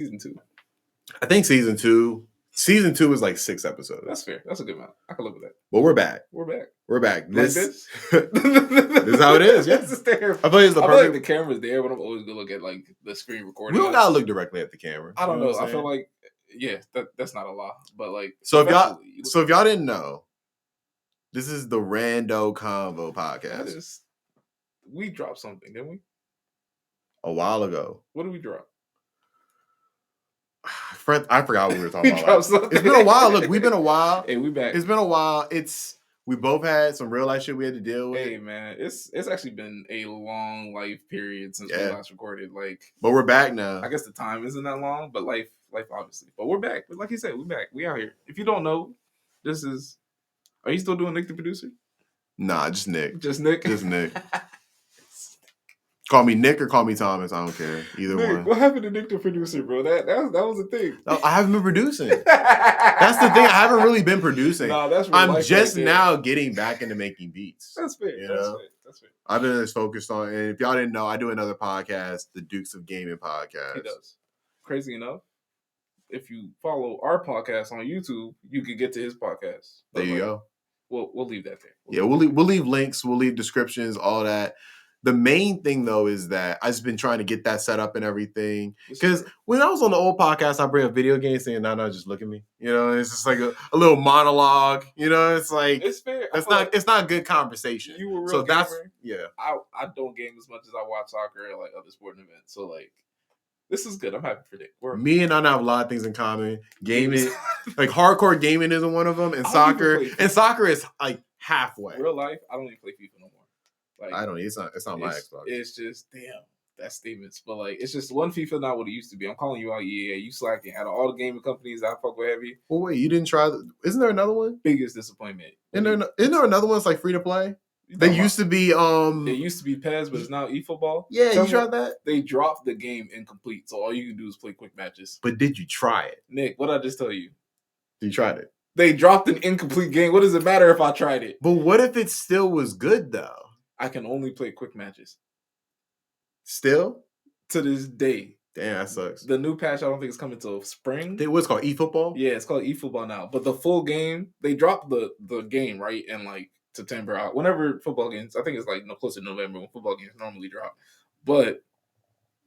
Season 2. I think season two is like 6 episodes. That's fair. That's a good amount. I can live with that. But we're back. We're back. This Like this is how it is. Yeah, this is terrible. I feel like the camera's there, but I'm always gonna look at like the screen recording. We don't gotta look directly at the camera. I don't know. I feel like that's not a law, but like so if y'all didn't know, this is the Rando Convo podcast. We dropped something, didn't we? A while ago. What did we drop? I forgot what we were talking about. It's been a while. Look, we've been a while. Hey, we back. It's been a while. We both had some real life shit we had to deal with. Hey man, it's actually been a long life period since we last recorded. But we're back now. I guess the time isn't that long, but life obviously. But we're back. Like you said, we're back. We out here. If you don't know, this is. Are you still doing Nick the producer? Nah, just Nick. Just Nick. Just Nick. Call me Nick or call me Thomas. I don't care. Either Nick, one. What happened to Nick the producer, bro? That was a thing. No, I haven't been producing. That's the thing. I haven't really been producing. No, that's real. I'm just now getting back into making beats. That's fair. That's fair. I've been as focused on, and if y'all didn't know, I do another podcast, the Dukes of Gaming podcast. He does. Crazy enough, if you follow our podcast on YouTube, you can get to his podcast. There you go. We'll leave that there. We'll leave links. We'll leave descriptions, all that. The main thing, though, is that I've just been trying to get that set up and everything. Because when I was on the old podcast, I bring up video games saying, no, just look at me. You know, it's just like a little monologue. You know, it's like... It's fair. It's not good conversation. You were real gamer. Yeah. I don't game as much as I watch soccer or like other sporting events. So, like, this is good. I'm happy for Dick. Me and I have a lot of things in common. Gaming, like hardcore gaming isn't one of them. And soccer is like halfway. Real life, I don't even play FIFA no more. Like, I don't. It's not my Xbox. It's just that's statements. But like, it's just one FIFA not what it used to be. I'm calling you out. Yeah, you slacking. Out of all the gaming companies I fuck with heavy. Well, wait, you didn't try? Isn't there another one? Biggest disappointment. Isn't there another one that's like free to play? They used to be. It used to be PES, but it's now eFootball. Yeah, you tried that? They dropped the game incomplete, so all you can do is play quick matches. But did you try it, Nick? What did I just tell you? You tried it. They dropped an incomplete game. What does it matter if I tried it? But what if it still was good though? I can only play quick matches. Still? To this day. Damn, that sucks. The new patch, I don't think it's coming till spring. What's called eFootball? Yeah, it's called eFootball now. But the full game, they dropped the game, right, in like September. Whenever football games, I think it's like closer to November when football games normally drop. But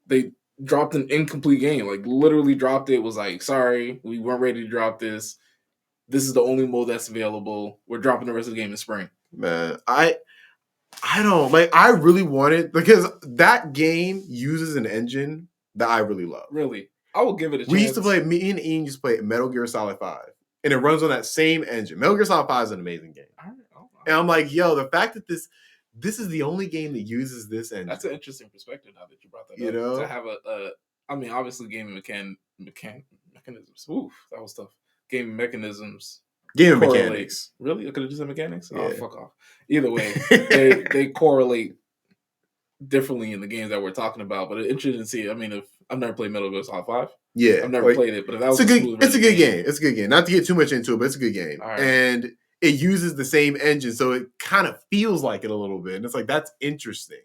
they dropped an incomplete game. Like, literally dropped it. Was like, sorry, we weren't ready to drop this. This is the only mode that's available. We're dropping the rest of the game in spring. Man, I don't like. I really want it because that game uses an engine that I really love. Really, I will give it a chance. We used to play. Me and Ian used to play Metal Gear Solid 5, and it runs on that same engine. Metal Gear Solid 5 is an amazing game. And I'm like, yo, the fact that this is the only game that uses this engine. That's an interesting perspective. Now that you brought that up, you know, to have I mean, obviously, gaming mechanisms. Oof, that was tough. Gaming mechanisms. Game mechanics. Really? I could have just said mechanics? Yeah. Oh, fuck off. Either way, they correlate differently in the games that we're talking about. But it's interesting to see. I mean, if I've never played Metal Gear Solid 5. Yeah. I've never played it, but if that was it's a good game. It's a good game. Not to get too much into it, but it's a good game. Right. And it uses the same engine, so it kind of feels like it a little bit. And it's like, that's interesting.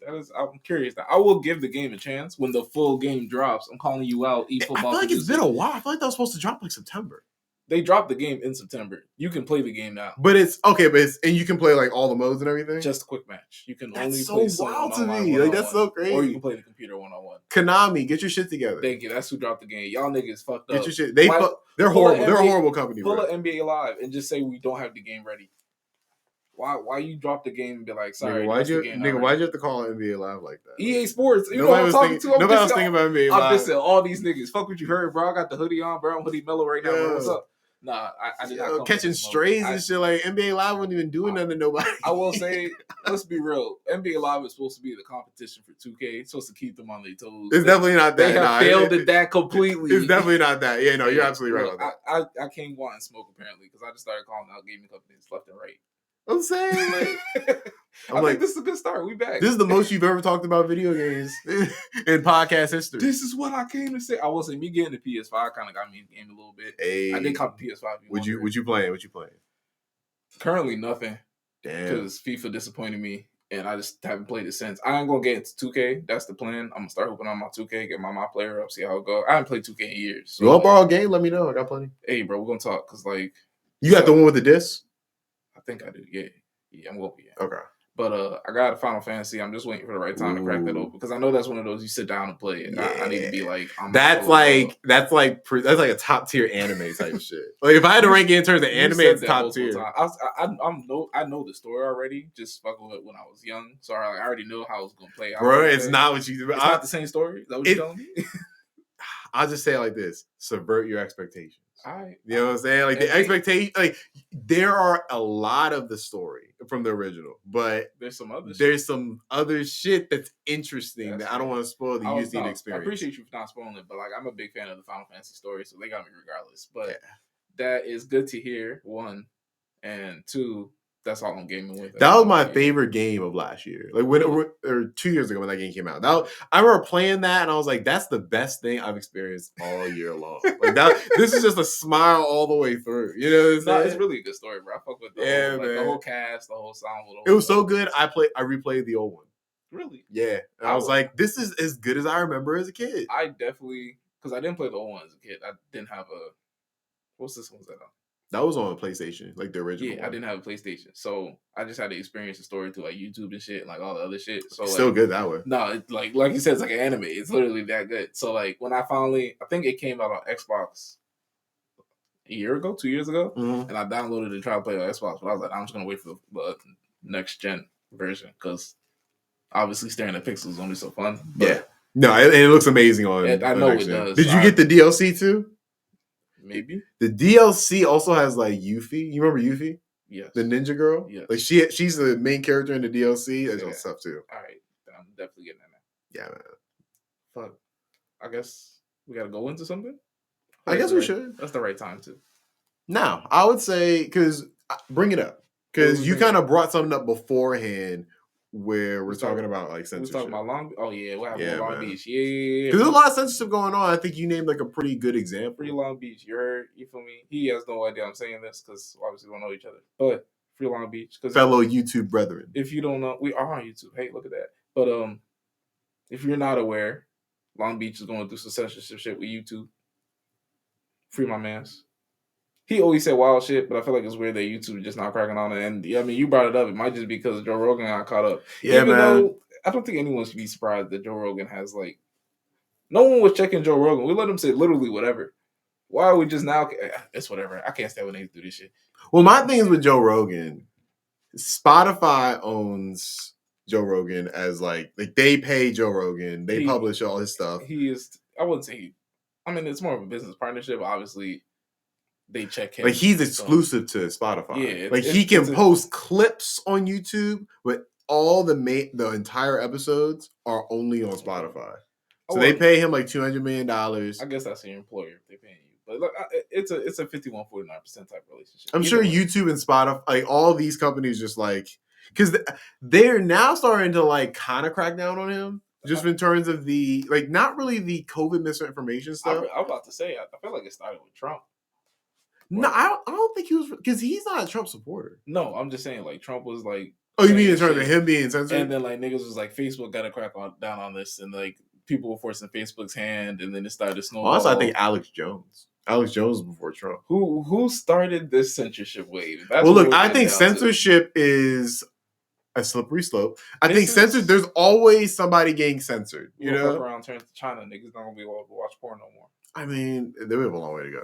I'm curious. I will give the game a chance when the full game drops. I'm calling you out, eFootball. I feel like it's been a while. I feel like that was supposed to drop like September. They dropped the game in September. You can play the game now. But it's okay, and you can play like all the modes and everything? Just a quick match. You can only so play wild to me. Like, that's so crazy. Or you can play the computer one-on-one. Konami, get your shit together. Thank you. That's who dropped the game. Y'all niggas fucked up. Get your shit. They're horrible. They're a horrible company. Pull an NBA Live and just say we don't have the game ready. Why you drop the game and be like, sorry, why'd you have to call NBA Live like that? EA Sports. You know what I'm talking to? Nobody was thinking about NBA Live. I'm just saying, all these niggas. Fuck what you heard, bro. I got the hoodie on, bro. I'm hoodie mellow right now. Bro. What's up? Nah, I did not catching strays and shit. Like, NBA Live wasn't even doing nothing to nobody. I will say, let's be real. NBA Live is supposed to be the competition for 2K. It's supposed to keep them on their toes. It's definitely not that. They have failed at that completely. It's definitely not that. Yeah, no, you're absolutely right about that. I can't go out and smoke, apparently, because I just started calling out gaming companies left and right. I'm saying, like... I think this is a good start. We back. This is the most you've ever talked about video games in podcast history. This is what I came to say. I will say, me getting the PS5 kind of got me in the game a little bit. Hey, I did cop the PS5. What you playing? Currently, nothing. Damn. Because FIFA disappointed me. and I just haven't played it since. I ain't gonna get into 2K. That's the plan. I'm gonna start hooping on my 2K, get my player up, see how it goes. I haven't played 2K in years. So you want to borrow a game? Let me know. I got plenty. Hey, bro, we're gonna talk because like you got the one with the disc. I think I do. Yeah, I'm gonna be. Yeah. Okay. But I got a Final Fantasy. I'm just waiting for the right time to crack that open because I know that's one of those you sit down and play it. Yeah. I need to be like, that's like a top tier anime type shit. Like if I had to rank it in terms of anime, it's top tier. I know the story already. Just fucking with it when I was young, so I already know how it's gonna play out. Bro, it's not what you do. It's not the same story. Is that what you're telling me? I'll just say it like this: subvert your expectations. You know what I'm saying? Like the expectation, like there are a lot of the story from the original, but there's some other shit that's interesting that I don't want to spoil the UC experience. I appreciate you for not spoiling it, but like I'm a big fan of the Final Fantasy story, so they got me regardless. But that is good to hear. One and two. That's all I'm gaming with. That was my favorite game of last year. Like or 2 years ago when that game came out. I remember playing that and I was like, that's the best thing I've experienced all year long. Like this is just a smile all the way through. You know what I'm saying? It's really a good story, bro. I fuck with the whole cast, the whole sound. It was so good. I replayed the old one. Really? Yeah. And I was like, this is as good as I remember as a kid. I definitely, because I didn't play the old one as a kid. I didn't have what's this one that on? That was on PlayStation, like the original. Yeah, one. I didn't have a PlayStation, so I just had to experience the story through like YouTube and shit, and like all the other shit. So it's still good that way. No, it's like you said, it's like an anime. It's literally that good. So like when I think it came out on Xbox a year ago, 2 years ago, and I downloaded it to try to play on Xbox, but I was like, I'm just gonna wait for the next gen version because obviously staring at pixels is only so fun. Yeah, no, it looks amazing on. I know it does. Did you get the DLC too? Maybe. The DLC also has like Yuffie. You remember Yuffie? Yes. The ninja girl? Yes. Like she's the main character in the DLC. That's what's up too. All right. I'm definitely getting that now. Yeah, man. Fuck. I guess we gotta go into something? I guess we should. That's the right time too. Now, I would say, because bring it up. Because you kind of brought something up beforehand where we're talking about like censorship. We're talking about Long Beach. Oh yeah, what happened with Long Beach? Yeah. Because there's a lot of censorship going on. I think you named like a pretty good example. Free Long Beach. You heard? You feel me? He has no idea I'm saying this because obviously we don't know each other. But Free Long Beach. Fellow YouTube brethren. If you don't know, we are on YouTube. Hey, look at that. But if you're not aware, Long Beach is going through some censorship shit with YouTube. Free my mans. He always said wild shit, but I feel like it's weird that YouTube is just not cracking on it. And I mean, you brought it up. It might just be because Joe Rogan got caught up. Yeah, Even though I don't think anyone should be surprised that Joe Rogan has like. No one was checking Joe Rogan. We let him say literally whatever. Why are we just now? It's whatever. I can't stand when they do this shit. Well, my thing is with Joe Rogan. Spotify owns Joe Rogan as like they pay Joe Rogan. They publish all his stuff. He is. I wouldn't say. I mean, it's more of a business partnership. Obviously, they check him. Like he's exclusive to Spotify. Yeah, like he can post clips on YouTube, but all the entire episodes are only on Spotify. So they pay him like $200 million. I guess that's your employer if they're paying you. But look, it's a 51-49% type relationship. I'm sure YouTube and Spotify, like all these companies, just like because they're now starting to like kind of crack down on him. Just in terms of the like, not really the COVID misinformation stuff. I'm about to say, I feel like it started with Trump. No, I don't think he was, because he's not a Trump supporter. No, I'm just saying like Trump was like. Oh, you mean in terms of him being censored? And then like niggas was like Facebook got to crack down on this, and like people were forcing Facebook's hand, and then it started to snowball. Also, I think Alex Jones was before Trump. Who started this censorship wave? Well, look, I think censorship is a slippery slope. I think censored. There's always somebody getting censored. You know, fuck around turns to China, niggas not gonna be able to watch porn no more. I mean, they have a long way to go.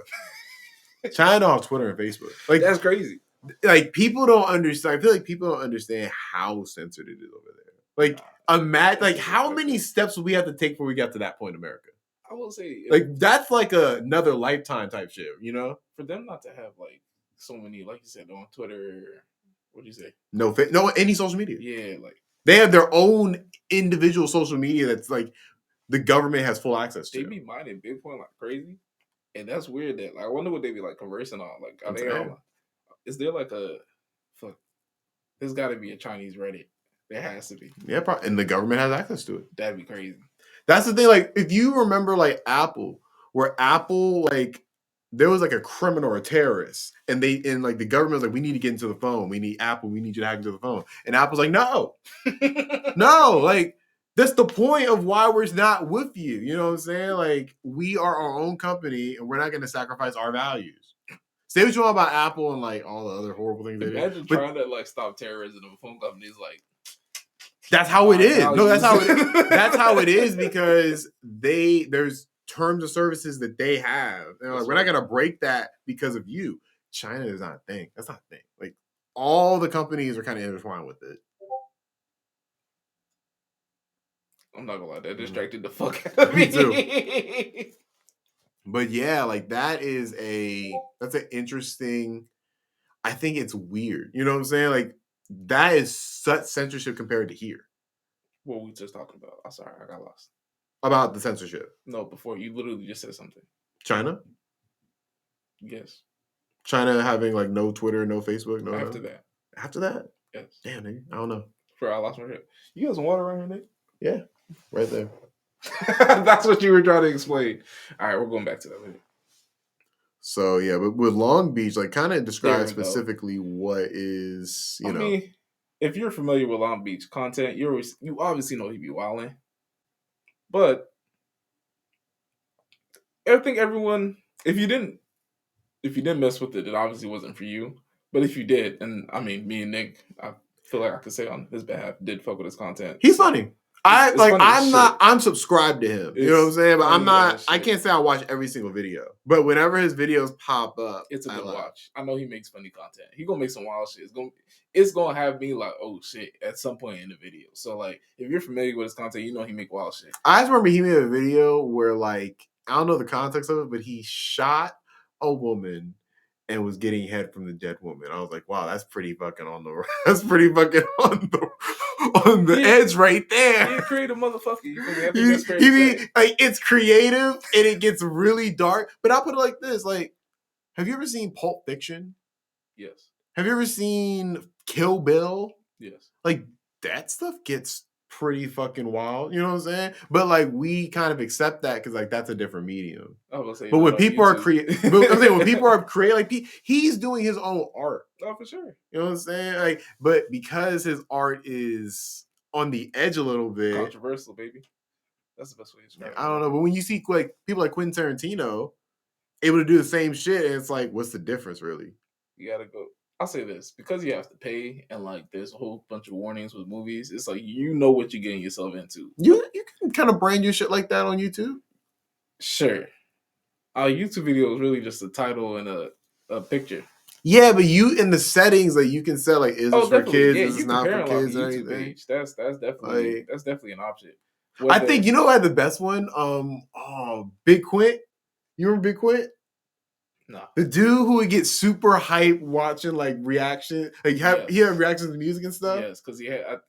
China on Twitter and Facebook, like that's crazy. Like people don't understand. I feel like people don't understand how censored it is over there. Like, imagine, like how many steps would we have to take before we got to that point in America? I will say, like that's like another lifetime type shit. You know, for them not to have like so many, like you said, on Twitter. What do you say? No, any social media. Yeah, like they have their own individual social media that's like the government has full access to. They be mining Bitcoin like crazy, and that's weird. That like, I wonder what they be like conversing on. Like, are they all? Is there like a fuck? There's got to be a Chinese Reddit. There has to be. Yeah, probably, and the government has access to it. That'd be crazy. That's the thing. Like, if you remember, like Apple, where Apple like there was like a criminal or a terrorist, and like the government was like, we need to get into the phone. We need Apple. We need you to hack into the phone. And Apple's like, no, no, like that's the point of why we're not with you. You know what I'm saying? Like we are our own company, and we're not going to sacrifice our values. Say what you want about Apple and like all the other horrible things they do. Imagine trying to like stop terrorism and phone companies like. That's how it is. No, that's how it is. That's how it is because there's terms of services that they have. Like, we're not gonna break that because of you. China is not a thing. That's not a thing. Like all the companies are kind of intertwined with it. I'm not gonna lie, that distracted the fuck out of me. Me too. But yeah, like that's an interesting. I think it's weird. You know what I'm saying? Like that is such censorship compared to here. What were we just talking about? I'm sorry, I got lost. About the censorship. No, before you literally just said something. China? Yes. China having like no Twitter, no Facebook, no. After that. After that? Yes. Damn, nigga. I don't know. I lost my shit. You got some water right here, nigga? Yeah. Right there. That's what you were trying to explain. All right, we're going back to that later. So yeah, but with Long Beach, like kind of describe specifically what is, you know. I mean, if you're familiar with Long Beach content, you obviously know he be wilding. But I think everyone, if you didn't mess with it, it obviously wasn't for you. But if you did, and I mean, me and Nick, I feel like I could say on his behalf, did fuck with his content. He's funny. I'm subscribed to him. You know what I'm saying? But I'm not. I can't say I watch every single video. But whenever his videos pop up, it's a good watch. I know he makes funny content. He gonna make some wild shit. It's gonna have me like, oh shit, at some point in the video. So like, if you're familiar with his content, you know he make wild shit. I just remember he made a video where like I don't know the context of it, but he shot a woman and was getting head from the dead woman. I was like, wow, that's pretty fucking on the edge right there. You creative motherfucker. Like it's creative and it gets really dark. But I'll put it like this: like, have you ever seen Pulp Fiction? Yes. Have you ever seen Kill Bill? Yes. Like that stuff gets pretty fucking wild, you know what I'm saying? But like we kind of accept that because like that's a different medium. But when people are creating, I'm saying when people are creating, like he's doing his own art. Oh, for sure. You know what I'm saying? Like, but because his art is on the edge a little bit, controversial, baby. That's the best way to describe it. I don't know, but when you see like people like Quentin Tarantino able to do the same shit, and it's like, what's the difference, really? You gotta go. I'll say this, because you have to pay and like there's a whole bunch of warnings with movies, it's like you know what you're getting yourself into. You can kind of brand your shit like that on YouTube. Sure. Our YouTube video is really just a title and a picture. Yeah, but you in the settings like you can set like is this for kids, is this not for kids or anything. Page. That's definitely an option. I think you know I had the best one. Big Quint. You remember Big Quint? No. The dude who would get super hyped watching like reaction, like he had reactions to music and stuff. Yes, because he had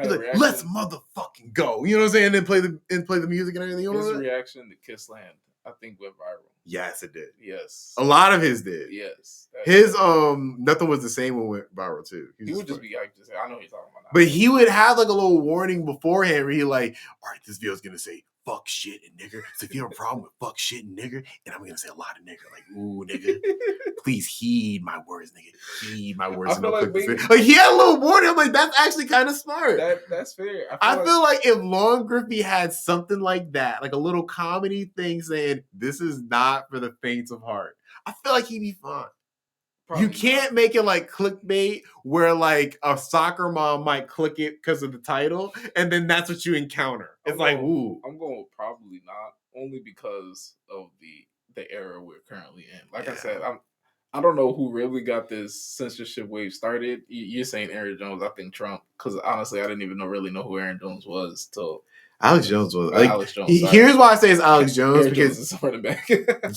like, let's motherfucking go. You know what I'm saying? And then play the music and everything. His reaction to Kiss Land, I think, went viral. Yes, it did. Yes, a lot of his did. Yes, his Nothing Was the Same one went viral too. He would just be hyped to say, I know what you're talking about now. But he would have like a little warning beforehand where he like, all right, this video's gonna say fuck shit and nigger. So if you have a problem with fuck shit and nigger, and I'm gonna say a lot of nigger, like ooh nigga, please heed my words, nigga. Heed my words. I feel like he had a little warning. I'm like, that's actually kind of smart. That's fair. I feel like if Long Griffey had something like that, like a little comedy thing saying this is not for the faint of heart, I feel like he'd be fine. Probably you can't make it like clickbait where like a soccer mom might click it because of the title and then that's what you encounter. It's ooh. I'm going probably not, only because of the era we're currently in. Like I said, I don't know who really got this censorship wave started. You're saying Aaron Jones, I think Trump, because honestly I didn't even really know who Aaron Jones was till Alex Jones was like, Alex Jones. Here's why I say it's Alex Jones because Jones is running back.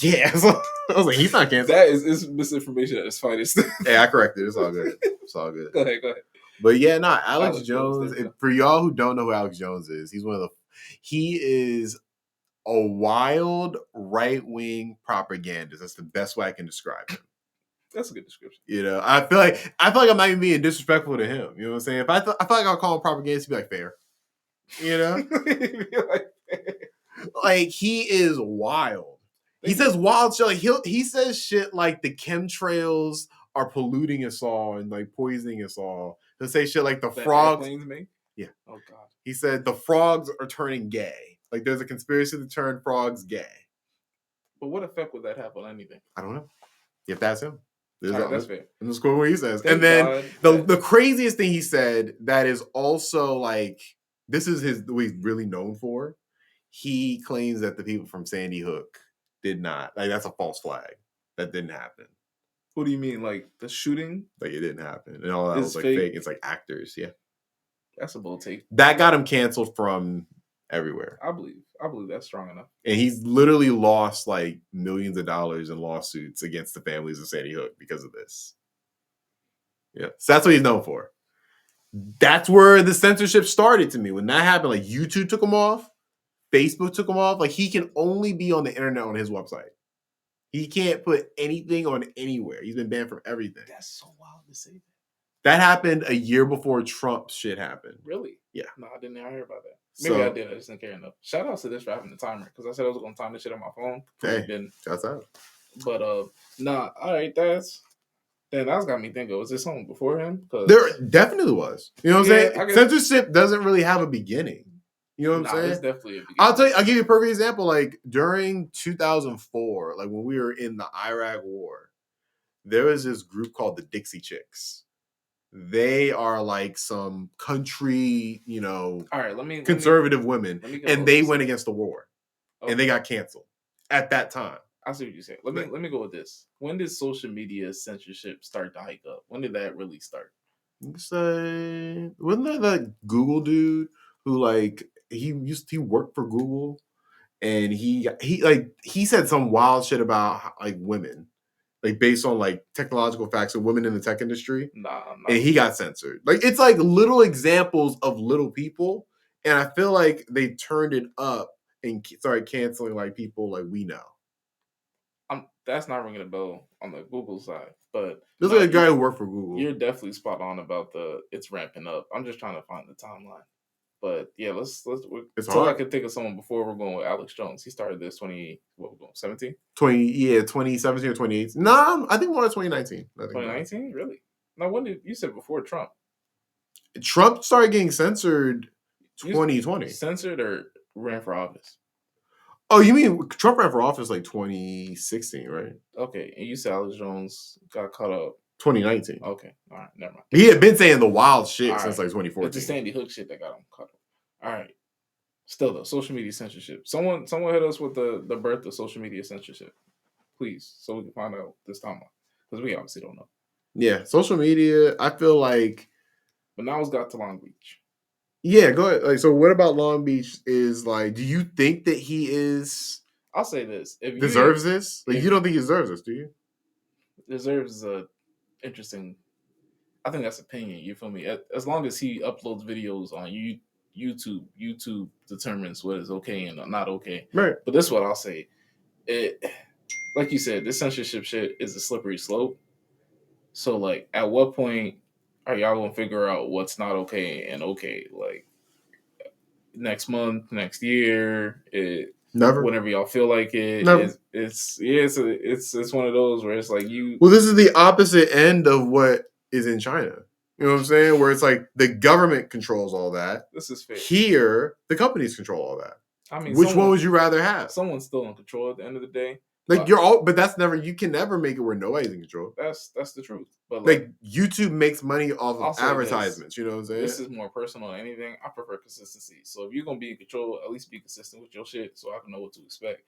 Yeah, so I was like, he's not canceled. That is misinformation at its finest. Hey, I corrected. It's all good. It's all good. Go ahead. But yeah, Alex Jones. For y'all who don't know who Alex Jones is, he is a wild right-wing propagandist. That's the best way I can describe him. That's a good description. You know, I feel like I'm not even being disrespectful to him. You know what I'm saying? If I feel like I'll call him propagandist, he'd be like fair. You know, like he is wild. He says wild shit. Like he says shit like the chemtrails are polluting us all and like poisoning us all. He'll say shit like the frogs. Airplanes make. Yeah. Oh God. He said the frogs are turning gay. Like there's a conspiracy to turn frogs gay. But what effect would that have on anything? I don't know. If that's him. Right, that's fair. In the quote what he says. Thank and then God the craziest thing he said that is also like this is what he's really known for. He claims that the people from Sandy Hook did not. Like that's a false flag. That didn't happen. What do you mean? Like the shooting? Like it didn't happen. And all that was like fake. It's like actors, yeah. That's a bold take. That got him canceled from everywhere. I believe that's strong enough. And he's literally lost like millions of dollars in lawsuits against the families of Sandy Hook because of this. Yeah. So that's what he's known for. That's where the censorship started to me. When that happened, like YouTube took him off, Facebook took him off. Like he can only be on the internet on his website. He can't put anything on anywhere. He's been banned from everything. That's so wild to say that. That happened a year before Trump shit happened. Really? Yeah. No, I didn't hear about that. Maybe I did. I just didn't care enough. Shout out to this for having the timer because I said I was going to time this shit on my phone. Hey, shouts out. But nah. All right, that's got me thinking. Was this something before him? There definitely was. You know what I'm saying? Censorship doesn't really have a beginning. You know what I'm saying? It's definitely a beginning. I'll give you a perfect example. Like during 2004, like when we were in the Iraq War, there was this group called the Dixie Chicks. They are like some country, all right, conservative women, and they went against the war, and they got canceled at that time. I see what you say. Let me go with this. When did social media censorship start to hike up? When did that really start? Say, wasn't that Google dude who like he worked for Google, and he said some wild shit about like women. Like based on like technological facts of women in the tech industry, and he got censored. Like it's like little examples of little people, and I feel like they turned it up and started canceling like people like we know. That's not ringing a bell on the Google side, but there's like a guy who worked for Google. You're definitely spot on about it's ramping up. I'm just trying to find the timeline. But yeah, let's. I can think of someone before we're going with Alex Jones. He started this 2017 or 2018. No, I think more 2019. 2019, really? No, when did you said before Trump? Trump started getting censored 2020. Censored or ran for office? Oh, you mean Trump ran for office like 2016, right? Okay, and you said Alex Jones got caught up 2019. Okay, all right, never mind. He had been saying the wild shit since like 2014. It's the Sandy Hook shit that got him caught up. All right. Still though, social media censorship. Someone hit us with the birth of social media censorship, please, so we can find out this timeline because we obviously don't know. Yeah, social media. I feel like, but now it's got to Long Beach. Yeah, go ahead. Like, so what about Long Beach? Is like, do you think that he is? I'll say this: if deserves this, like, you don't think he deserves this, do you? Deserves a interesting. I think that's opinion. You feel me? As long as he uploads videos on YouTube determines what is okay and not okay. Right. But this is what I'll say. Like you said, this censorship shit is a slippery slope. So, like, at what point are y'all gonna figure out what's not okay and okay? Like, next month, next year, never. Whenever y'all feel like it. Never. It's one of those where it's like you. Well, this is the opposite end of what is in China. You know what I'm saying? Where it's like the government controls all that. This is fair. Here, the companies control all that. I mean, which one would you rather have? Someone's still in control at the end of the day. Like but that's never. You can never make it where nobody's in control. That's the truth. But like YouTube makes money off of advertisements. You know what I'm saying? This is more personal than anything. I prefer consistency. So if you're gonna be in control, at least be consistent with your shit, so I can know what to expect.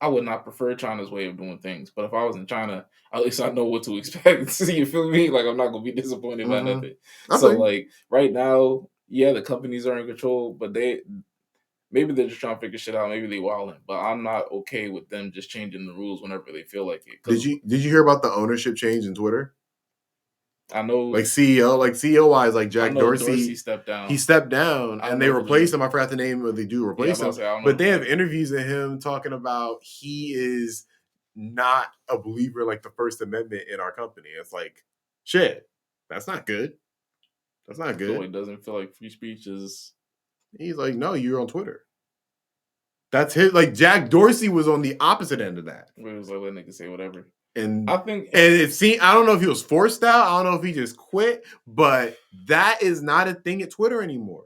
I would not prefer China's way of doing things, but if I was in China, at least I know what to expect. You feel me? Like I'm not gonna be disappointed by nothing. So like right now, yeah, the companies are in control, but maybe they're just trying to figure shit out. Maybe they wilding, but I'm not okay with them just changing the rules whenever they feel like it. Did you hear about the ownership change in Twitter? I know, like CEO wise, like Jack Dorsey stepped down. He stepped down, and they replaced him. I forgot the name of the dude replaced him, but they have interviews of him talking about he is not a believer like the First Amendment in our company. It's like, shit, that's not good. That's not good. So it doesn't feel like free speech is. He's like, no, you're on Twitter. That's his. Like Jack Dorsey was on the opposite end of that. Where it was like, let niggas say whatever. And I think, and it seemed, I don't know if he was forced out. I don't know if he just quit, but that is not a thing at Twitter anymore.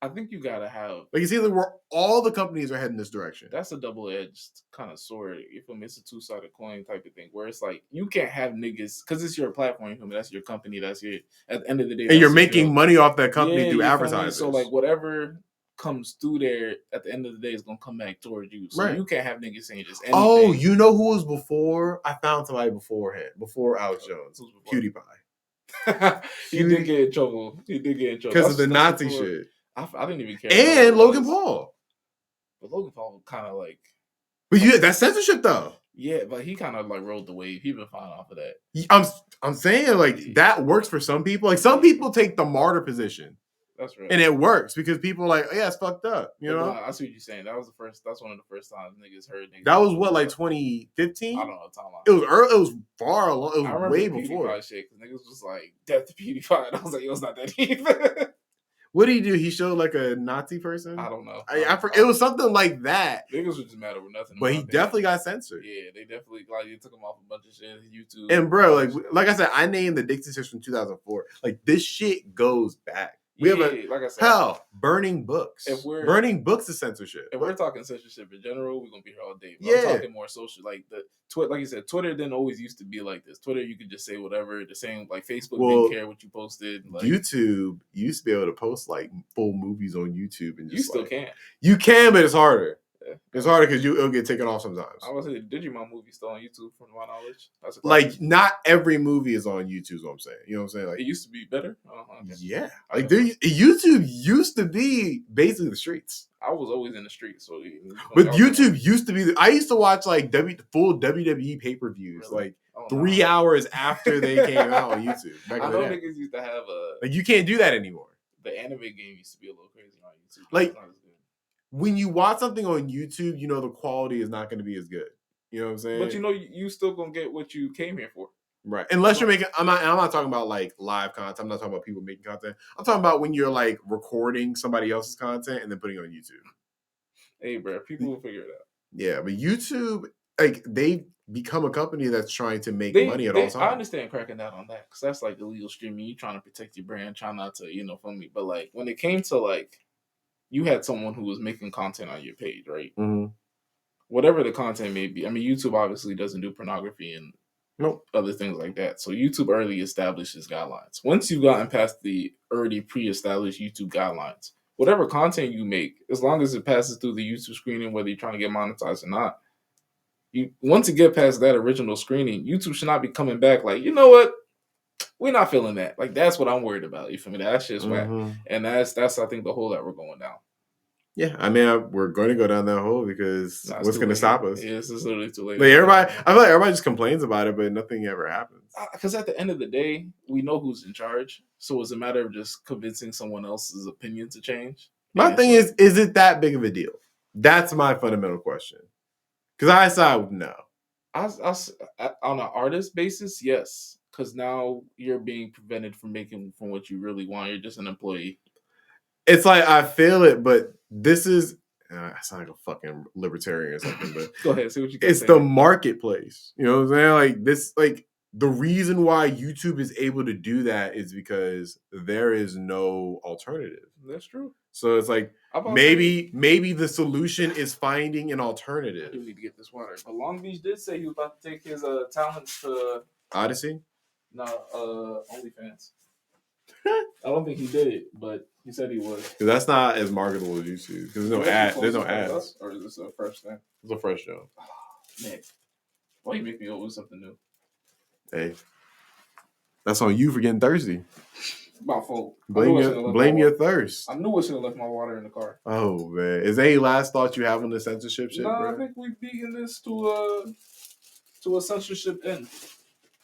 I think you gotta have, like, it's either where all the companies are heading this direction. That's a double-edged kind of sword. You feel me? It's a two-sided coin type of thing, where it's like you can't have niggas because it's your platform. You feel me? That's your company. That's your. At the end of the day, And you're making money off that company through advertisers. So like whatever comes through there, at the end of the day, is gonna come back towards you. So you can't have niggas saying just anything. Oh, you know who was before? I found somebody beforehand, before Alex Jones. PewDiePie. He did get in trouble. Because of the Nazi shit. I didn't even care. And Logan Paul. But Logan Paul kind of like. But yeah, that's censorship though. Yeah, but he kind of like rode the wave. He been fine off of that. I'm saying like that works for some people. Like some people take the martyr position. That's right. And it works because people are like, oh, yeah, it's fucked up. You know? I see what you're saying. That's one of the first times niggas heard niggas. That was what, like 2015? I don't know what time. It was early, it was far along. It was I remember way the before. PewDiePie shit, because niggas was like, death to PewDiePie. And I was like, yo, it's not that deep. What did he do? He showed like a Nazi person? I don't know. It was something like that. Niggas were just mad over nothing. But he definitely got censored. Yeah, they definitely, like, they took him off a bunch of shit on YouTube. And bro, like I said, I named the Dixie Chicks from 2004. Like this shit goes back. We have like I said, burning books. Burning books is censorship. If we're talking censorship in general, we're gonna be here all day. But I'm talking more social, like like you said, Twitter didn't always used to be like this. Twitter, you could just say whatever. The same, like Facebook didn't care what you posted. Like, YouTube used to be able to post like full movies on YouTube, and just, you still can. You can, but it's harder. Yeah. It's harder because it'll get taken off sometimes. I was saying, Digimon movie still on YouTube, from my knowledge. Like not every movie is on YouTube. Is what I'm saying. You know what I'm saying? Like it used to be better. Yeah, like YouTube used to be basically the streets. I was always in the streets, so. But YouTube used to be. I used to watch like full WWE pay-per-views, like 3 hours after they came out on YouTube. I know niggas used to have like you can't do that anymore. The anime game used to be a little crazy on YouTube. Like when you watch something on YouTube, you know the quality is not going to be as good. You know what I'm saying? But you know you still gonna get what you came here for. Right. Unless you're making, I'm not talking about like live content. I'm not talking about people making content. I'm talking about when you're like recording somebody else's content and then putting it on YouTube. Hey, bro, people will figure it out. Yeah, but YouTube, like they become a company that's trying to make money at all times. I understand cracking down on that because that's like illegal streaming. You trying to protect your brand, trying not to, fund me. But like when it came to like, you had someone who was making content on your page, right? Mm-hmm. Whatever the content may be. I mean, YouTube obviously doesn't do pornography and other things like that. So YouTube early establishes guidelines. Once you've gotten past the already pre-established YouTube guidelines, whatever content you make, as long as it passes through the YouTube screening, whether you're trying to get monetized or not, once you get past that original screening, YouTube should not be coming back like, you know what? We're not feeling that. Like, that's what I'm worried about. You feel me? That's just whack. And that's I think the hole that we're going down. Yeah, I mean, we're going to go down that hole because what's going to stop us? Yeah, it's literally too late. Like I feel like everybody just complains about it, but nothing ever happens. Because at the end of the day, we know who's in charge. So it's a matter of just convincing someone else's opinion to change. My thing is it that big of a deal? That's my fundamental question. Because I side no. On an artist basis, yes. Because now you're being prevented from making from what you really want. You're just an employee. It's like I feel it, but this is I sound like a fucking libertarian or something. But go ahead, see what you got. It's the marketplace. You know what I'm saying? Like this, like the reason why YouTube is able to do that is because there is no alternative. That's true. So it's like maybe the solution is finding an alternative. I do need to get this water. But Long Beach did say he was about to take his talents to Odyssey. No, OnlyFans. I don't think he did it, but he said he was. Because that's not as marketable as YouTube. Because there's no ads. Or is this a fresh thing? It's a fresh show. Oh, man, why you make me always something new? Hey, that's on you for getting thirsty. My fault. Blame your thirst. I knew I should have left my water in the car. Oh man, is there any last thought you have on the censorship shit? No, I think we've beaten this to a censorship end.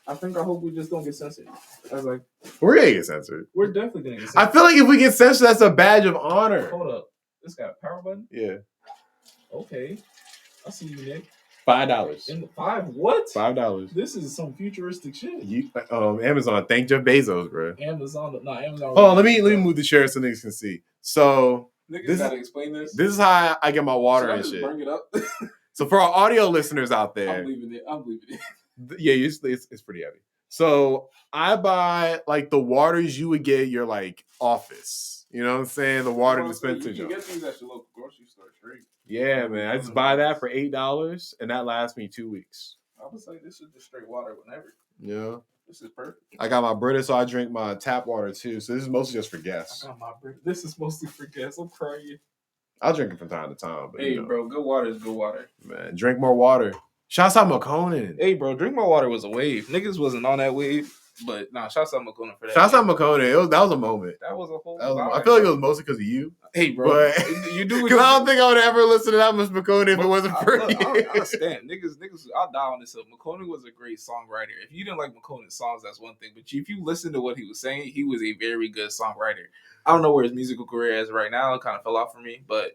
I hope we just don't get censored. We're gonna get censored. We're definitely gonna get censored. I feel like if we get censored, that's a badge of honor. Hold up. This got a power button? Yeah. Okay. I see you, Nick. $5. What? $5. This is some futuristic shit. Amazon. Thank Jeff Bezos, bro. Amazon. Oh, let me move the share so niggas can see. So Niggas gotta explain this. This is how I get my water Should I and just shit. bring it up? So for our audio listeners out there, I'm leaving it. yeah, usually it's pretty heavy. So I buy like the waters you would get at your like office. You know what I'm saying? The water dispenser. You can get these at your local grocery store straight. Yeah, man. I just buy that for $8 and that lasts me 2 weeks. I was like, this is just straight water whenever. Yeah. This is perfect. I got my Brita, so I drink my tap water too. So this is mostly just for guests. I got my Brita. This is mostly for guests. I'm crying. I'll drink it from time to time. But, hey, bro, good water is good water. Man, drink more water. Shouts out McConan. Hey, bro, drink more water was a wave. Niggas wasn't on that wave, but nah, shouts out McConan for that. Shouts out McConan. That was a moment. That was a whole. I feel like it was mostly because of you. Hey, bro, but you do. Because I don't think I would ever listen to that much McConan if it wasn't for you. I understand, niggas. I'll die on this hill. McConan was a great songwriter. If you didn't like McConan's songs, that's one thing. But if you listen to what he was saying, he was a very good songwriter. I don't know where his musical career is right now. It kind of fell off for me, but.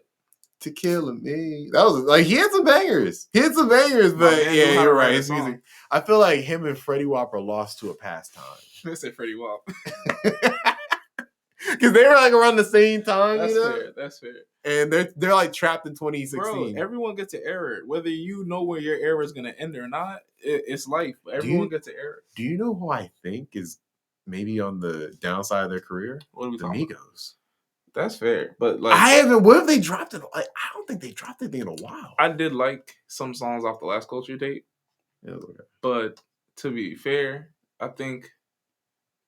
To Kill Me. That was like he had some bangers. But yeah, you're right. His music. I feel like him and Freddie Wap are lost to a past time. Let's say Freddie Wap. Because they were like around the same time. That's fair. That's fair. And they're like trapped in 2016. Bro, everyone gets an error. Whether you know where your error is gonna end or not, it's life. Everyone gets an error. Do you know who I think is maybe on the downside of their career? What are we talking about? Migos. That's fair, but like what if they dropped it? Like, I don't think they dropped anything in a while. I did like some songs off the last Culture tape. Yeah, okay. But to be fair, I think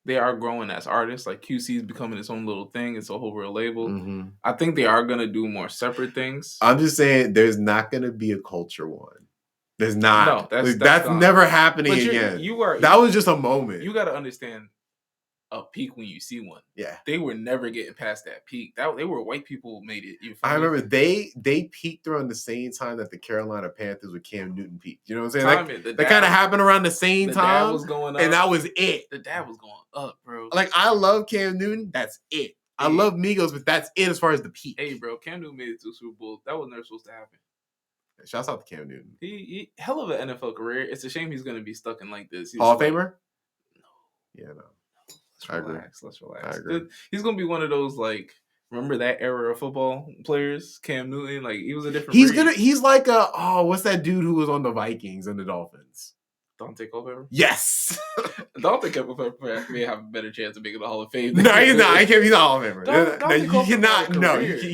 they are growing as artists. Like QC is becoming its own little thing. It's a whole real label. Mm-hmm. I think they are gonna do more separate things. I'm just saying, there's not gonna be a Culture one. There's not. No, that's never happening again. That was just a moment. You got to understand. A peak when you see one. Yeah. They were never getting past that peak. They were white people made it. I remember they peaked around the same time that the Carolina Panthers with Cam Newton peaked. You know what I'm saying? That kind of happened around the same time. The dad was going up. And that was it. The dad was going up, bro. Like, I love Cam Newton. That's it. Hey. I love Migos, but that's it as far as the peak. Hey, bro. Cam Newton made it to Super Bowl. That was never supposed to happen. Shouts out to Cam Newton. He hell of an NFL career. It's a shame he's going to be stuck in like this. Hall of Famer? No. Yeah, no. Let's relax. I agree. He's gonna be one of those like remember that era of football players, Cam Newton. Like he was a different. He's like what's that dude who was on the Vikings and the Dolphins? Dante Culpepper. Yes. Dante Culpepper may have a better chance of making the Hall of Fame. No, he's not. He's not Hall of Famer. He's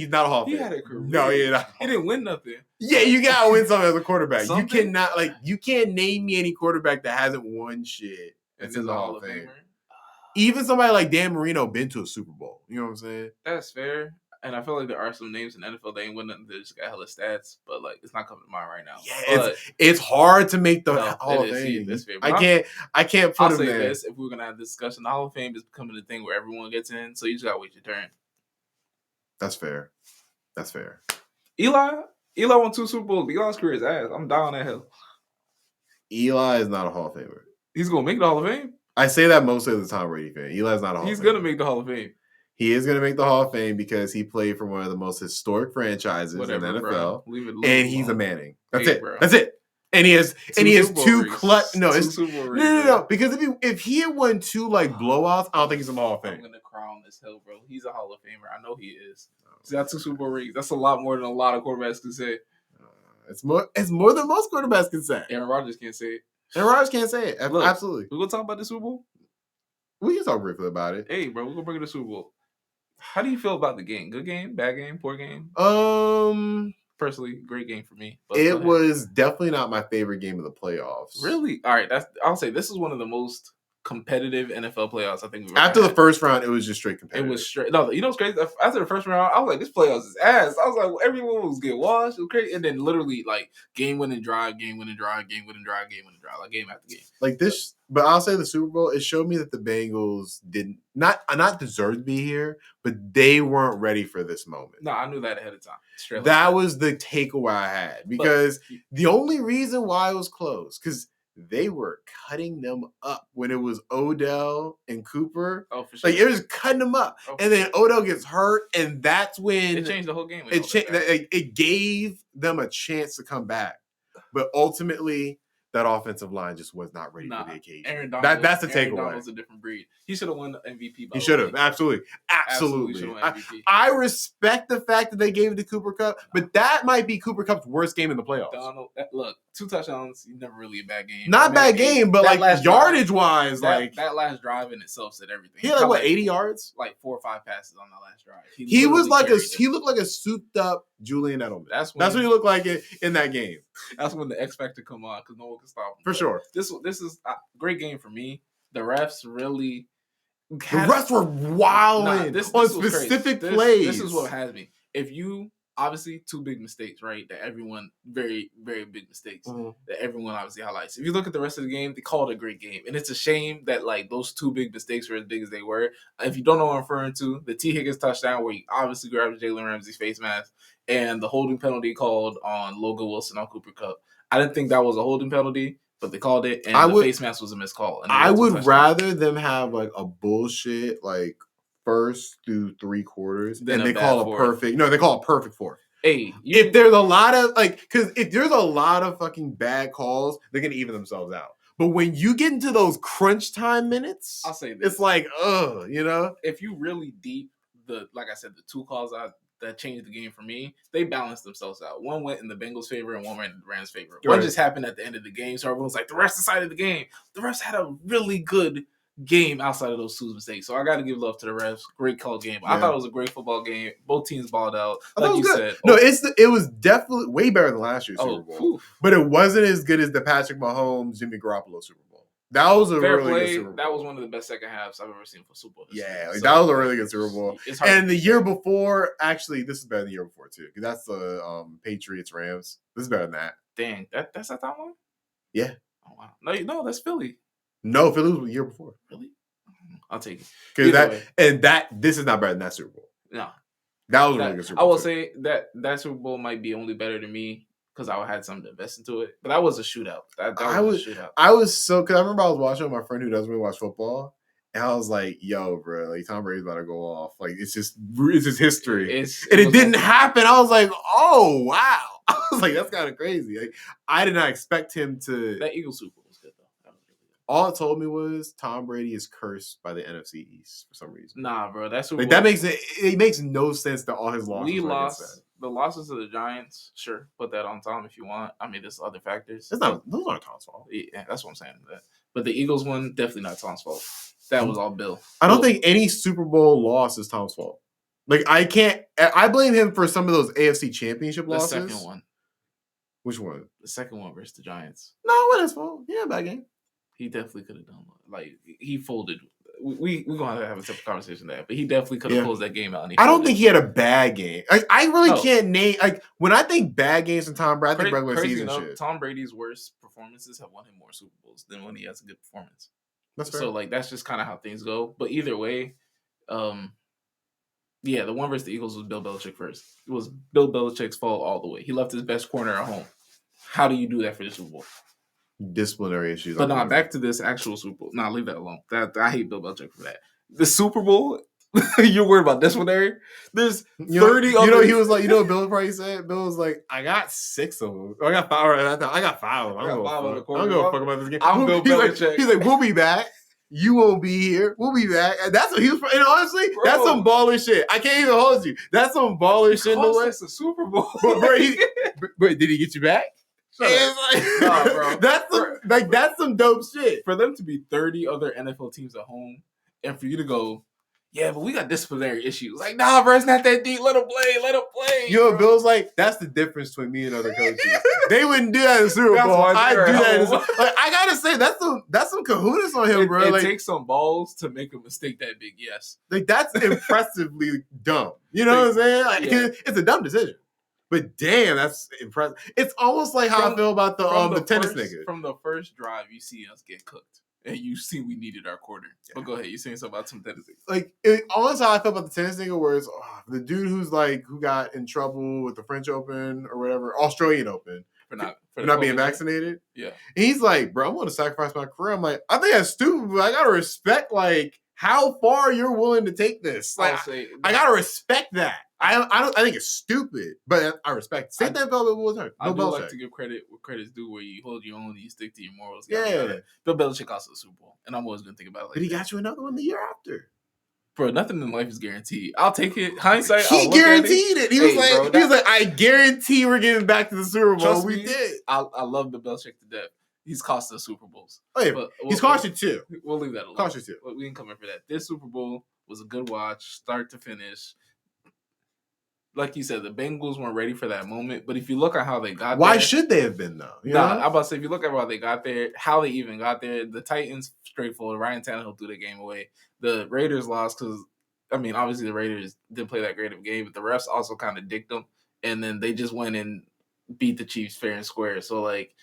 not a Hall of Famer. He had a career. No, he didn't win nothing. Yeah, you gotta win something as a quarterback. You can't name me any quarterback that hasn't won shit that's in the Hall of Fame. Even somebody like Dan Marino been to a Super Bowl. You know what I'm saying? That's fair. And I feel like there are some names in the NFL that ain't winning nothing. They just got hella stats, but like it's not coming to mind right now. Yeah, it's hard to make the Hall of Fame. That's fair. I can't put him there. This, if we're gonna have this discussion, the Hall of Fame is becoming a thing where everyone gets in, so you just gotta wait your turn. That's fair. Eli won 2 Super Bowls. Eli's career is ass. I'm down that hill. Eli is not a Hall of Famer. He's gonna make the Hall of Fame. I say that mostly as a Tom Brady fan. Eli's not a Hall of Fame. He's going to make the Hall of Fame. He is going to make the Hall of Fame because he played for one of the most historic franchises in the NFL. And he's a Manning. That's it. Bro. That's it. And he has two clutch. No, because if he had won 2 like blowouts, I don't think he's in the Hall of Fame. I'm gonna cry on this hill, bro. He's a Hall of Famer. I know he is. He's got 2 Super Bowl rings. That's a lot more than a lot of quarterbacks can say. It's more than most quarterbacks can say. Aaron Rodgers can't say it. And Rodgers can't say it. Look, absolutely. We're going to talk about the Super Bowl? We can talk briefly about it. Hey, bro, we're going to bring it to the Super Bowl. How do you feel about the game? Good game? Bad game? Poor game? Personally, great game for me. It was definitely not my favorite game of the playoffs. Really? All right. I'll say this is one of the most competitive NFL playoffs I think we've ever After had. the first round, it was just straight competitive. It was straight. No, you know what's crazy? After the first round, I was like, this playoffs is ass. I was like, well, everyone was getting washed. It was crazy. And then literally, like, game-winning drive, game-winning drive, game-winning drive, game-winning drive, like game after game. Like this, but I'll say the Super Bowl, it showed me that the Bengals didn't, not deserve to be here, but they weren't ready for this moment. No, I knew that ahead of time. That was the takeaway I had. Because the only reason why it was close, because they were cutting them up when it was Odell and Cooper. Oh, for sure. Like, it was cutting them up. And then Odell gets hurt, and that's when... It changed the whole game. It gave them a chance to come back. But ultimately, that offensive line just was not ready for the occasion. Aaron Donald, that's the Aaron takeaway. Donald's a different breed. He should have won the MVP. He should have. Absolutely. I respect the fact that they gave it to Cooper Kupp, but that might be Cooper Kupp's worst game in the playoffs. Donald, look, 2 touchdowns, never really a bad game. Not bad game, but like yardage wise, like that last drive in itself said everything. He had like what, 80 yards? Like 4 or 5 passes on that last drive. He looked like a souped up Julian Edelman. That's what he looked like in that game. That's when the X Factor come on because no one can stop him. For sure. This is a great game for me. The refs really. The refs were wilding on specific plays. This is what has me. If you obviously 2 big mistakes, right? That everyone very, very big mistakes that everyone obviously highlights. If you look at the rest of the game, they called it a great game, and it's a shame that like those 2 big mistakes were as big as they were. If you don't know what I'm referring to, the T Higgins touchdown where he obviously grabbed Jalen Ramsey's face mask, and the holding penalty called on Logan Wilson on Cooper Kupp. I didn't think that was a holding penalty, but they called it, and the face mask was a missed call. I would rather them have like a bullshit like first through 3 quarters, and they call a perfect. No, they call a perfect fourth. Hey, if there's a lot of because if there's a lot of fucking bad calls, they're gonna even themselves out. But when you get into those crunch time minutes, I'll say this: it's like, if you really deep like I said, the 2 calls that changed the game for me, they balanced themselves out. One went in the Bengals' favor and one went in the Rams' favor. One just happened at the end of the game, so everyone's like, the refs decided the game. The refs had a really good game outside of those 2 mistakes. So I got to give love to the refs. Great call game. Yeah. I thought it was a great football game. Both teams balled out. Like you said. No, it was definitely way better than last year's Super Bowl. But it wasn't as good as the Patrick Mahomes, Jimmy Garoppolo Super Bowl. That was a really good Super Bowl. That was one of the best second halves I've ever seen for Super Bowl. Yeah, that was a really good Super Bowl. And the year before, actually, this is better than the year before too, because that's the Patriots Rams. This is better than that. Dang, that's that one? Yeah. Oh wow. No, that's Philly. No, Philly was the year before. Really? I'll take it. Because this is not better than that Super Bowl. No. That was a really good Super Bowl. I will say that Super Bowl might be only better to me because I had something to invest into it. But that was a shootout. That was a shootout. I was because I remember I was watching with my friend who doesn't really watch football. And I was like, yo, bro, like Tom Brady's about to go off. Like, it's just history. It didn't happen. I was like, oh, wow. I was like, that's kind of crazy. Like, I did not expect him to. That Eagles Super Bowl was good, though. That was really good. All it told me was Tom Brady is cursed by the NFC East for some reason. Nah, bro. That's Super Bowl. That makes no sense that all his losses. We lost. The losses to the Giants, sure, put that on Tom if you want. I mean, there's other factors. Those aren't Tom's fault. Yeah, that's what I'm saying. But the Eagles one, definitely not Tom's fault. That was all Bill. I don't think any Super Bowl loss is Tom's fault. Like, I blame him for some of those AFC Championship losses. The second one. Which one? The second one versus the Giants. No, it wasn't his fault. Yeah, bad game. He definitely could have done like he folded. We're gonna have a separate conversation there, but he definitely could have closed that game out. I don't think he had a bad game. I really can't name when I think bad games from Tom Brady, I think regular season shit. Tom Brady's worst performances have won him more Super Bowls than when he has a good performance. That's fair. So that's just kind of how things go. But either way, the one versus the Eagles was Bill Belichick first. It was Bill Belichick's fault all the way. He left his best corner at home. How do you do that for the Super Bowl? Disciplinary issues. But back to this actual Super Bowl. Leave that alone. I hate Bill Belichick for that. The Super Bowl, you're worried about disciplinary? There's 30 he was like, what Bill probably said? Bill was like, I got 6 of them. I got 5 of them. I got 5 of them. I don't give a fuck about this game. I'm Bill Belichick. He's like, we'll be back. You won't be here. We'll be back. And that's what he was. And honestly, that's some baller shit. I can't even hold you. That's some baller shit. No way. It's a Super Bowl. But did he get you back? Nah, bro. That's some dope shit. For them to be 30 other NFL teams at home, and for you to go, yeah, but we got disciplinary issues. Like, nah, bro, it's not that deep. Let him play. Bill's like, that's the difference between me and other coaches. They wouldn't do that in Super Bowl. I do that. I gotta say, that's some kahunas on him, bro. It takes some balls to make a mistake that big. Yes, that's impressively dumb. You know what I'm saying? It's a dumb decision. But damn, that's impressive. It's almost like how I feel about the tennis nigga. From the first drive, you see us get cooked. And you see we needed our quarter. Yeah. But go ahead, you're saying something about some tennis niggas. Like, almost how I feel about the tennis nigga, where it's the dude who got in trouble with the French Open or whatever, Australian Open. For not being vaccinated. Yeah. And he's like, bro, I'm going to sacrifice my career. I'm like, I think that's stupid, but I got to respect, like, how far you're willing to take this. Like, I got to respect that. I think it's stupid, but I respect it. Same thing about Bill Belichick. I do like to give credit where credit's due, where you hold your own, you stick to your morals. Yeah. Bill Belichick also the Super Bowl, and I'm always gonna think about it. But he got you another one the year after. Bro, nothing in life is guaranteed. I'll take it. Hindsight, he guaranteed it. He was like, I guarantee we're getting back to the Super Bowl. We did. I love Bill Belichick to death. He's cost us Super Bowls. Oh yeah, he's cost you two. We'll leave that alone. Cost you two. We ain't coming for that. This Super Bowl was a good watch, start to finish. Like you said, the Bengals weren't ready for that moment. But if you look at how they got there. Why should they have been, though? I'm about to say, if you look at how they got there, how they even got there, the Titans, straightforward. Ryan Tannehill threw the game away. The Raiders lost because, obviously the Raiders didn't play that great of a game, but the refs also kind of dicked them. And then they just went and beat the Chiefs fair and square. So, like,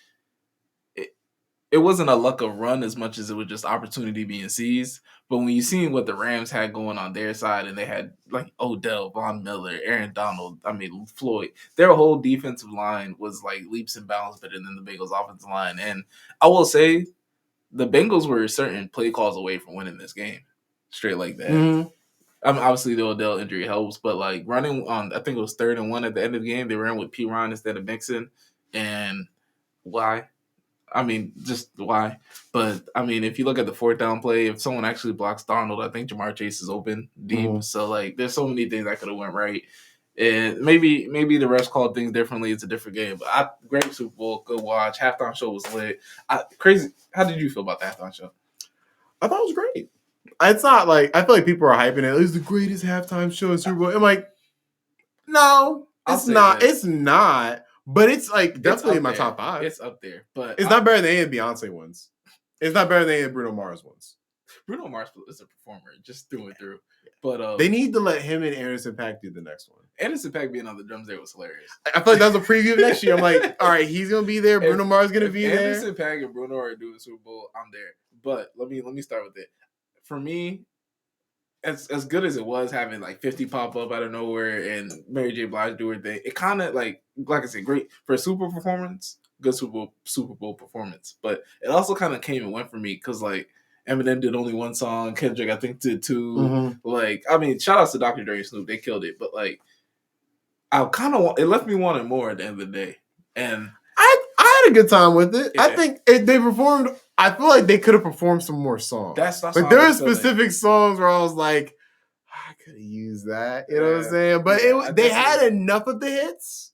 it wasn't a luck of run as much as it was just opportunity being seized. But when you see what the Rams had going on their side, and they had like Odell, Von Miller, Aaron Donald, Floyd, their whole defensive line was like leaps and bounds better than the Bengals offensive line. And I will say the Bengals were certain play calls away from winning this game. Straight like that. Mm-hmm. Obviously the Odell injury helps, but like running on, I think it was 3rd and 1 at the end of the game, they ran with P. Ryan instead of Mixon. And why? Just why? But, if you look at the 4th down play, if someone actually blocks Donald, I think Jamar Chase is open deep. Mm-hmm. So, like, there's so many things that could have went right. And maybe the refs called things differently. It's a different game. But great Super Bowl, good watch. Halftime show was lit. Crazy. How did you feel about the halftime show? I thought it was great. It's not like, I feel like people are hyping it. It was the greatest halftime show in Super Bowl. I'm like, no, it's not. That. It's not. But it's like definitely in my top 5. It's up there, but it's not better than any of Beyonce ones. It's not better than any of Bruno Mars ones. Bruno Mars is a performer, just through and through. But they need to let him and Anderson .Paak do the next one. Anderson .Paak being on the drums there was hilarious. I feel like that was a preview of next year. I'm like, all right, he's gonna be there. Bruno Mars is gonna be there. Anderson .Paak and Bruno are doing the Super Bowl. I'm there. But let me start with it. For me, as good as it was having like 50 pop up out of nowhere and Mary J. Blige do her thing, it kind of like I said, great for a Super Bowl performance, good Super Bowl performance. But it also kind of came and went for me because like Eminem did only one song, Kendrick I think did 2. Mm-hmm. Like shout outs to Dr. Dre and Snoop, they killed it. But like it left me wanting more at the end of the day, and I had a good time with it. Yeah. I think they performed. I feel like they could have performed some more songs. That's like there are specific songs where I was like, I could have used that. You know what I'm saying? But they had enough of the hits.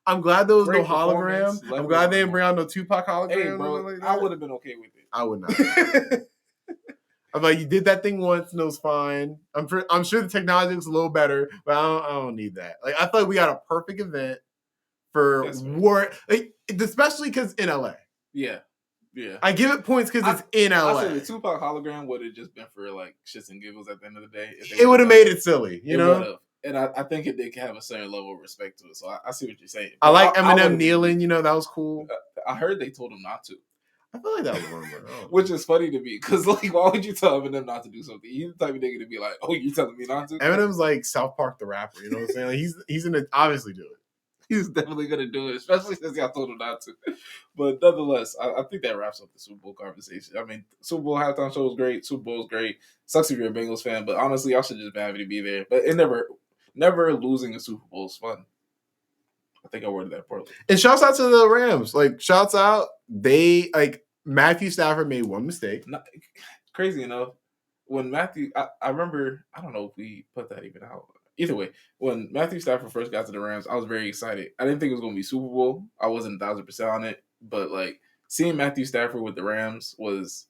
I'm glad there was no hologram. I'm glad they didn't bring out no Tupac hologram. Hey, bro, like I would have been okay with it. I would not. I'm like, you did that thing once and it was fine. I'm sure the technology looks a little better, but I don't need that. Like I feel like we got a perfect event for especially because in LA. Yeah. Yeah, I give it points because it's in LA. I say the Tupac hologram would have just been for like shits and giggles at the end of the day. It would have made it silly, you know. And I think it did have a certain level of respect to it. So I see what you're saying. I like Eminem kneeling. You know, that was cool. I heard they told him not to. I feel like that was rumor, which is funny to me because like, why would you tell Eminem not to do something? He's the type of nigga to be like, "Oh, you telling me not to?" Eminem's like South Park the rapper. You know what I'm saying? Like, he's gonna obviously do it. He's definitely going to do it, especially since y'all told him not to. But nonetheless, I think that wraps up the Super Bowl conversation. Super Bowl halftime show was great. Super Bowl was great. Sucks if you're a Bengals fan, but honestly, y'all should just be happy to be there. But it never losing a Super Bowl is fun. I think I worded that poorly. And shouts out to the Rams. Like, shouts out. They, like, Matthew Stafford made one mistake. Crazy enough, when Matthew, I remember, I don't know if we put that even out. Either way, when Matthew Stafford first got to the Rams, I was very excited. I didn't think it was going to be Super Bowl. I wasn't 1,000% on it. But, like, seeing Matthew Stafford with the Rams was,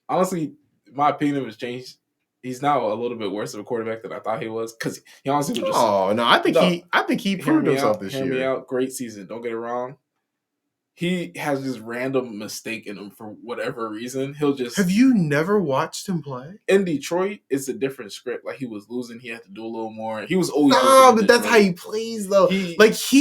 honestly, my opinion has changed. He's now a little bit worse of a quarterback than I thought he was. Because he honestly was just... Oh, no, I think he proved himself this year. Hear me out. Great season. Don't get it wrong. He has this random mistake in him for whatever reason. He'll just... Have you never watched him play? In Detroit, it's a different script. Like, he was losing. He had to do a little more. He was always... No, but that's how he plays, though. He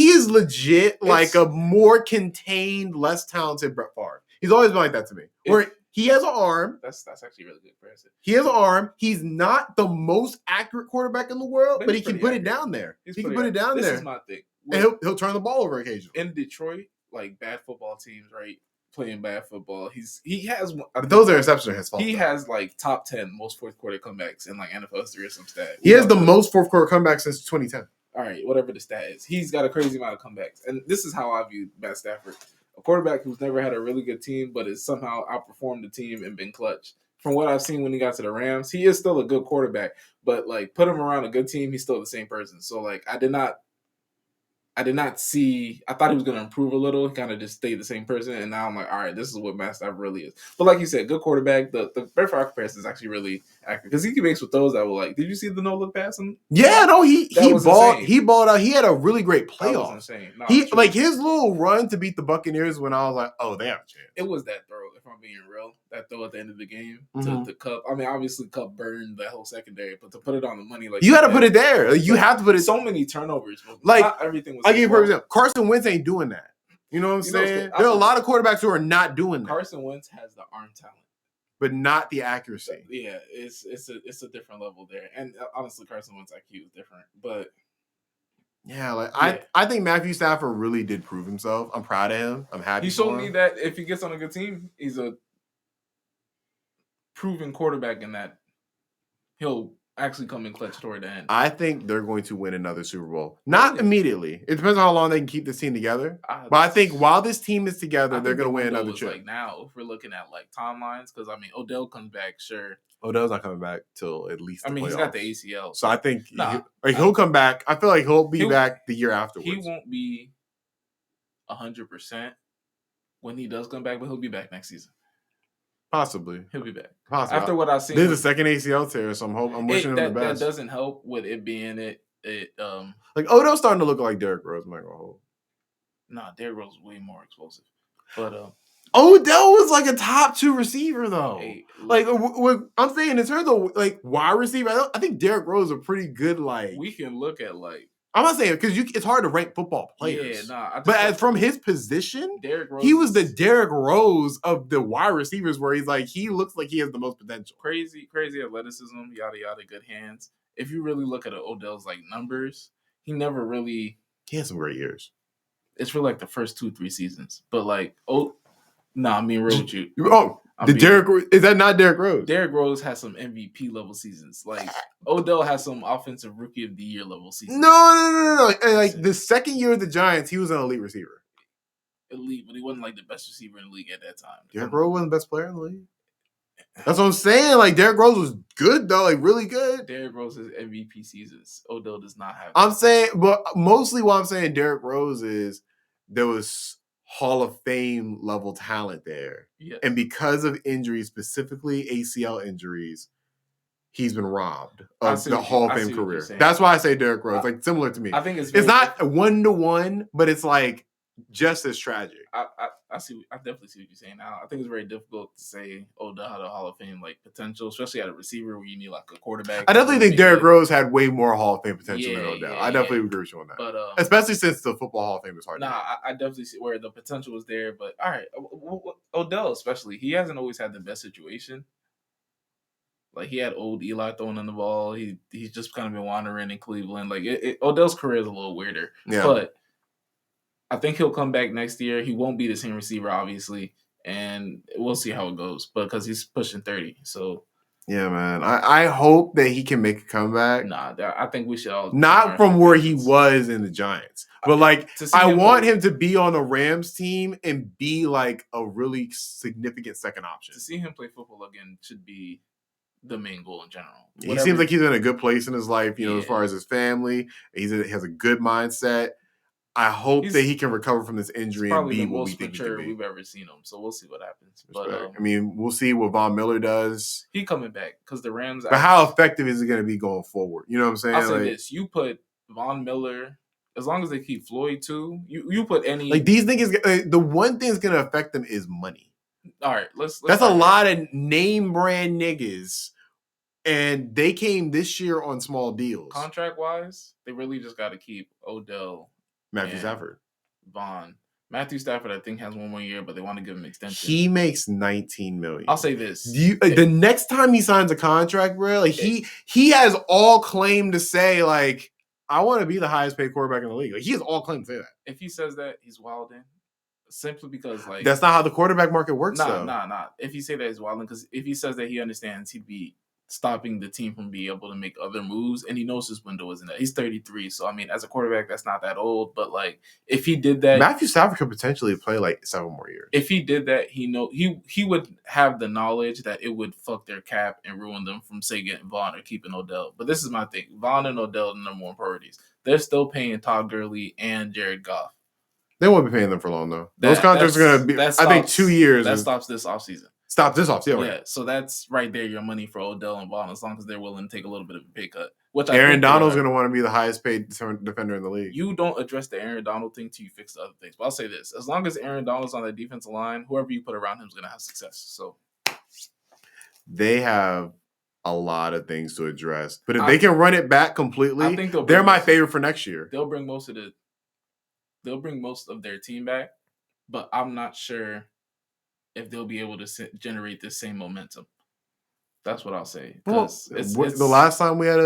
is legit like a more contained, less talented Brett Favre. He's always been like that to me. Where he has an arm. That's actually really good person. He has an arm. He's not the most accurate quarterback in the world, but he can put it down there. He can put it down there. This is my thing. And he'll turn the ball over occasionally. In Detroit, like bad football teams, right? Playing bad football. He has. But those interceptions are his fault. He has like top 10 most fourth quarter comebacks in like NFL history or some stat. He has the most fourth quarter comebacks since 2010. all right, whatever the stat is, he's got a crazy amount of comebacks. And this is how I view Matt Stafford. A quarterback who's never had a really good team, but has somehow outperformed the team and been clutch. From what I've seen when he got to the Rams, he is still a good quarterback, but like put him around a good team, he's still the same person. So like I did not see. I thought he was going to improve a little. He kind of just stayed the same person, and now I'm like, all right, this is what Matt Stafford really is. But like you said, good quarterback. The Brett Favre comparison is actually really accurate because he can make with those that were like, did you see the no look pass? Yeah, no, he balled. Insane. He balled out. He had a really great playoff. That was insane. No, he like his little run to beat the Buccaneers when I was like, oh, they have a chance. It was that throw, if I'm being real, that throw at the end of the game to Cup. I mean, obviously Cup burned that whole secondary, but to put it on the money, like you had to put it there. You have to put it. So many turnovers, like not everything was. I give you a example. Carson Wentz ain't doing that. You know what I'm saying? There are a lot of quarterbacks who are not doing that. Carson Wentz has the arm talent, but not the accuracy. Yeah, it's a different level there, and honestly, Carson Wentz IQ is different, but. Yeah, like yeah. I think Matthew Stafford really did prove himself. I'm proud of him. I'm happy. He showed me that if he gets on a good team, he's a proven quarterback in that he'll actually come in clutch toward the end. I think they're going to win another Super Bowl. Not immediately. It depends on how long they can keep this team together. But I think while this team is together, they're going to win another chip. Like now, if we're looking at like timelines, because I mean, Odell comes back, sure. Odell's not coming back till at least. I mean, he's got the ACL, so I think he'll come back. I feel like he'll be back the year afterwards. He won't be 100% when he does come back, but he'll be back next season. Possibly, he'll be back. Possibly. After what I've seen, there's a second ACL tear, so I'm wishing him the best. That doesn't help with it being like Odell's starting to look like Derrick Rose. I'm not gonna hold. Nah, Derrick Rose is way more explosive, but Odell was like a top 2 receiver though. Hey, like what I'm saying in terms of like wide receiver, I think Derrick Rose is a pretty good like. We can look at like. I'm not saying because it's hard to rank football players. Yeah, nah. But from his position, he was the Derrick Rose of the wide receivers, where he's like he looks like he has the most potential. Crazy athleticism, yada yada, good hands. If you really look at Odell's like numbers, he never really. He had some great years. It's for like the first 2-3 seasons, but like I'm being real with you. Is that not Derrick Rose? Derrick Rose has some MVP level seasons. Like Odell has some offensive rookie of the year level seasons. No. And like the second year of the Giants, he was an elite receiver. Elite, but he wasn't like the best receiver in the league at that time. Derrick Rose wasn't the best player in the league. That's what I'm saying. Like Derrick Rose was good though, like really good. Derrick Rose's MVP seasons. Odell does not have. I'm saying, but mostly what I'm saying, Derrick Rose is there was Hall of Fame level talent there. Yes. And because of injuries, specifically ACL injuries, he's been robbed of the Hall of Fame career. That's why I say Derrick Rose, like similar to me. I think it's not 1-to-1, but it's like just as tragic. I definitely see what you're saying now. I think it's very difficult to say Odell had a Hall of Fame like potential, especially at a receiver where you need like a quarterback. I definitely think Derrick Rose had way more Hall of Fame potential than Odell. I definitely agree with you on that. But especially since the Football Hall of Fame is hard. I definitely see where the potential was there. But all right, Odell especially, he hasn't always had the best situation. Like he had old Eli throwing in the ball. He's just kind of been wandering in Cleveland. Like Odell's career is a little weirder. Yeah. But I think he'll come back next year. He won't be the same receiver, obviously, and we'll see how it goes. But because he's pushing 30, so yeah, man. I hope that he can make a comeback. Nah, I think we should all not from where he was in the Giants, but like I want him to be on the Rams team and be like a really significant second option. To see him play football again should be the main goal in general. He seems like he's in a good place in his life, as far as his family. He has a good mindset. I hope that he can recover from this injury and be what we think he can be. We've ever seen him, so we'll see what happens. But I mean, we'll see what Von Miller does. He coming back because the Rams. But how effective is he going to be going forward? You know what I'm saying? I'll say this: you put Von Miller, as long as they keep Floyd too. You put any like these niggas. The one thing that's going to affect them is money. All right, let's that's a lot of name brand niggas. And they came this year on small deals. Contract wise, they really just got to keep Odell. Matthew Stafford. Vaughn. Matthew Stafford, I think, has one more year, but they want to give him extension. He makes $19 million. I'll say this. The next time he signs a contract, bro, like he has all claim to say, like, I want to be the highest paid quarterback in the league. Like, he has all claim to say that. If he says that, he's wilding. Simply because, like... That's not how the quarterback market works, though. Nah. If he say that, he's wilding. Because if he says that he understands, he'd be stopping the team from being able to make other moves, and he knows his window isn't that. He's 33, so I mean, as a quarterback, that's not that old. But like, if he did that, Matthew Stafford could potentially play like 7 more years. If he did that, he would have the knowledge that it would fuck their cap and ruin them from say getting Vaughn or keeping Odell. But this is my thing: Vaughn and Odell are the number one priorities. They're still paying Todd Gurley and Jared Goff. They won't be paying them for long though. Those contracts are going to be, I think, 2 years. That stops this offseason. Stop this off. Yeah, so that's right there your money for Odell and Vaughn, as long as they're willing to take a little bit of a pay cut. Which Aaron Donald's going to want to be the highest paid defender in the league. You don't address the Aaron Donald thing till you fix the other things. But I'll say this: as long as Aaron Donald's on the defensive line, whoever you put around him is going to have success. So they have a lot of things to address, but if they can run it back completely, I think they're my favorite for next year. They'll bring most of their team back, but I'm not sure if they'll be able to generate the same momentum. That's what I'll say. It's the last time we had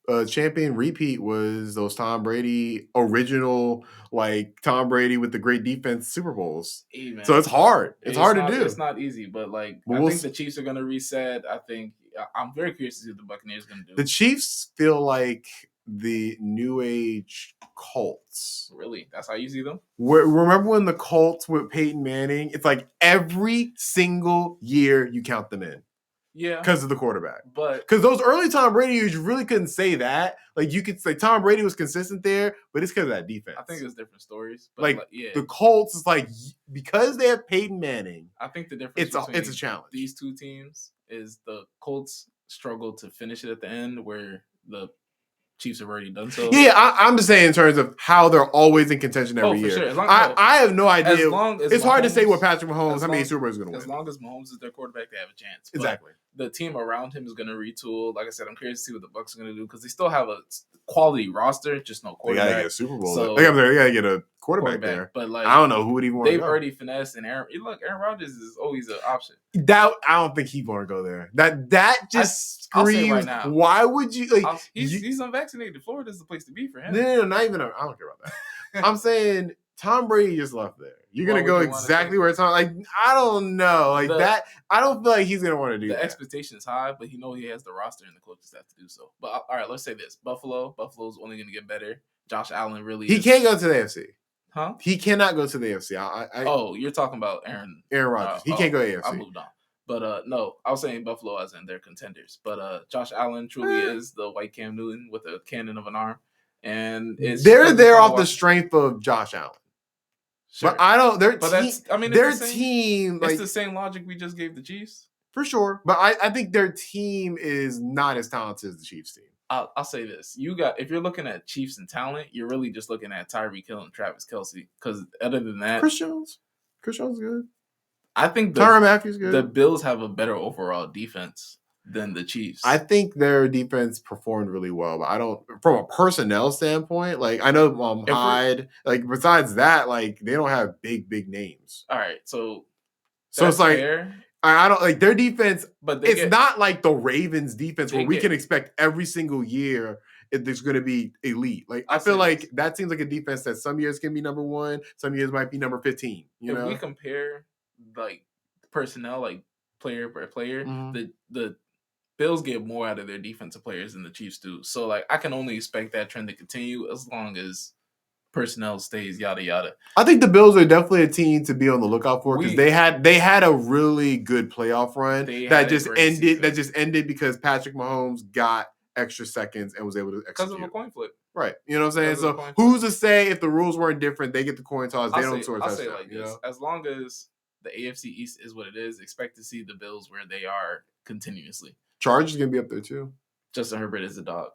a champion repeat was those Tom Brady original, like Tom Brady with the great defense Super Bowls. Hey, so it's hard. It's hard to do. It's not easy, but like I think the Chiefs are going to reset. I think I'm very curious to see what the Buccaneers are going to do. The Chiefs feel like the new age Colts. Really? That's how you see them? Remember when the Colts with Peyton Manning? It's like every single year you count them in. Yeah. Because of the quarterback. But because those early Tom Brady years, you really couldn't say that. Like you could say Tom Brady was consistent there, but it's because of that defense. I think it's different stories. But like the Colts is like because they have Peyton Manning. I think the difference it's a challenge. These two teams is the Colts struggle to finish it at the end, where the Chiefs have already done so. Yeah, I'm just saying in terms of how they're always in contention every year. For sure. I have no idea. It's hard to say what Patrick Mahomes, how many Super Bowls is going to win. As long as Mahomes is their quarterback, they have a chance. Exactly. But the team around him is going to retool. Like I said, I'm curious to see what the Bucs are going to do because they still have a quality roster, just no quarterback. They got to get a Super Bowl. So, they got to get a quarterback there. But like, I don't know who would even want to go. They've already finessed, and Aaron Rodgers is always an option. I don't think he'd want to go there. That just screams. Right now, why would you? Like, he's unvaccinated. Florida's the place to be for him. No, not even. I don't care about that. I'm saying Tom Brady just left there. You're gonna go exactly where Tom. Like I don't know. Like that. I don't feel like he's gonna want to do that. The expectation is high, but he has the roster and the coaches have to do so. But all right, let's say this: Buffalo's only gonna get better. Josh Allen he can't go to the AFC. Huh? He cannot go to the AFC. You're talking about Aaron Rodgers. He can't go to AFC. I moved on. But no, I was saying Buffalo as in they're contenders. But Josh Allen truly is the white Cam Newton with a cannon of an arm. And they're there off the strength of Josh Allen. Sure. But I don't. Their team. It's the same logic we just gave the Chiefs. For sure. But I think their team is not as talented as the Chiefs team. I'll say this: if you're looking at Chiefs and talent, you're really just looking at Tyreek Hill and Travis Kelce. Because other than that, Chris Jones is good. I think Tyrann Mathieu's good. The Bills have a better overall defense than the Chiefs. I think their defense performed really well, but I don't. From a personnel standpoint, like I know Hyde. Like besides that, like they don't have big names. All right, so it's like. Fair. I don't like their defense, but it's not like the Ravens defense where we can expect every single year there's going to be elite. Like I feel like that seems like a defense that some years can be number 1, some years might be number 15. If we compare like personnel, like player per player, the Bills get more out of their defensive players than the Chiefs do. So like I can only expect that trend to continue as long as personnel stays yada yada. I think the Bills are definitely a team to be on the lookout for because they had a really good playoff run that just ended because Patrick Mahomes got extra seconds and was able to execute. Because of a coin flip. Right. You know what I'm saying? So who's to say if the rules weren't different, they get the coin toss, they don't score a touchdown. I'll say like this. As long as the AFC East is what it is, expect to see the Bills where they are continuously. Chargers going to be up there too. Justin Herbert is a dog.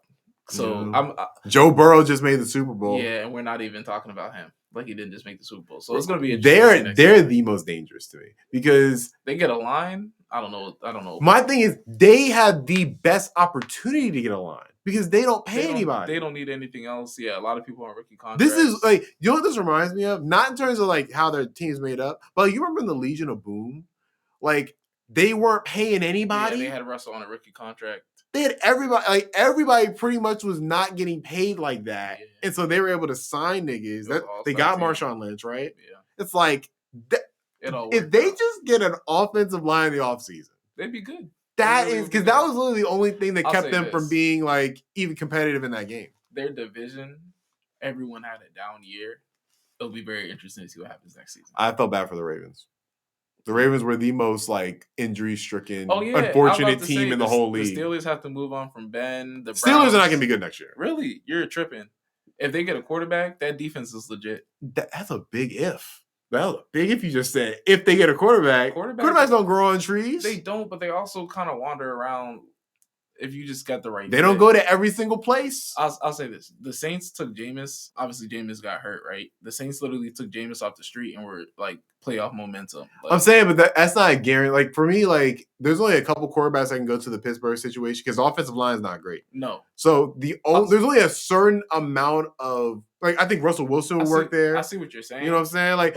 So Joe Burrow just made the Super Bowl. Yeah, and we're not even talking about him. Like he didn't just make the Super Bowl. So it's going to be they're the most dangerous to me because they get a line. I don't know. My thing is they have the best opportunity to get a line because they don't pay anybody. They don't need anything else. Yeah, a lot of people on rookie contracts. This is like you know what this reminds me of? Not in terms of like how their team's made up, but like, you remember in the Legion of Boom? Like they weren't paying anybody. Yeah, they had Russell on a rookie contract. They had everybody, like everybody pretty much was not getting paid like that. Yeah. And so they were able to sign niggas. They got Marshawn Lynch, right? Yeah. It's like, if they just get an offensive line in the offseason, they'd be good. That is because that was literally the only thing that kept them from this. being like even competitive in that game. Their division, everyone had a down year. It'll be very interesting to see what happens next season. I felt bad for the Ravens. The Ravens were the most like injury-stricken, Oh, yeah. unfortunate team in the whole league. The Steelers have to move on from Ben. The Steelers Browns are not going to be good next year. Really? You're tripping. If they get a quarterback, that defense is legit. That's a big if. That's a big if you just said. If they get a quarterbacks don't grow on trees. They don't, but they also kind of wander around. If you just got the right, they don't go to every single place. I'll say this: the Saints took Jameis. Obviously, Jameis got hurt, right? The Saints literally took Jameis off the street and were like playoff momentum. Like, I'm saying, but that's not a guarantee. Like for me, like there's only a couple quarterbacks that can go to the Pittsburgh situation because the offensive line is not great. No, so there's only a certain amount of like I think Russell Wilson will work there. I see what you're saying. You know what I'm saying? Like,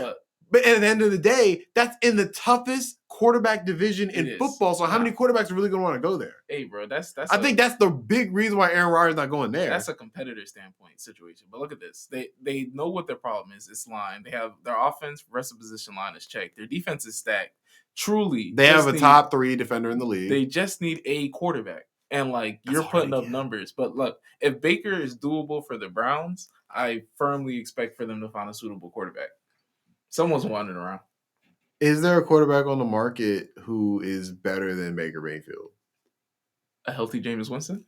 but at the end of the day, that's in the toughest quarterback division in football. So how many quarterbacks are really going to want to go there? Hey, bro, I think that's the big reason why Aaron Rodgers not going there. That's a competitor standpoint situation. But look at this. They know what their problem is. It's line. They have their offense, rest of position line is checked. Their defense is stacked. Truly, they have a top 3 defender in the league. They just need a quarterback. And like you're putting up numbers. But look, if Baker is doable for the Browns, I firmly expect for them to find a suitable quarterback. Someone's wandering around. Is there a quarterback on the market who is better than Baker Mayfield? A healthy Jameis Winston?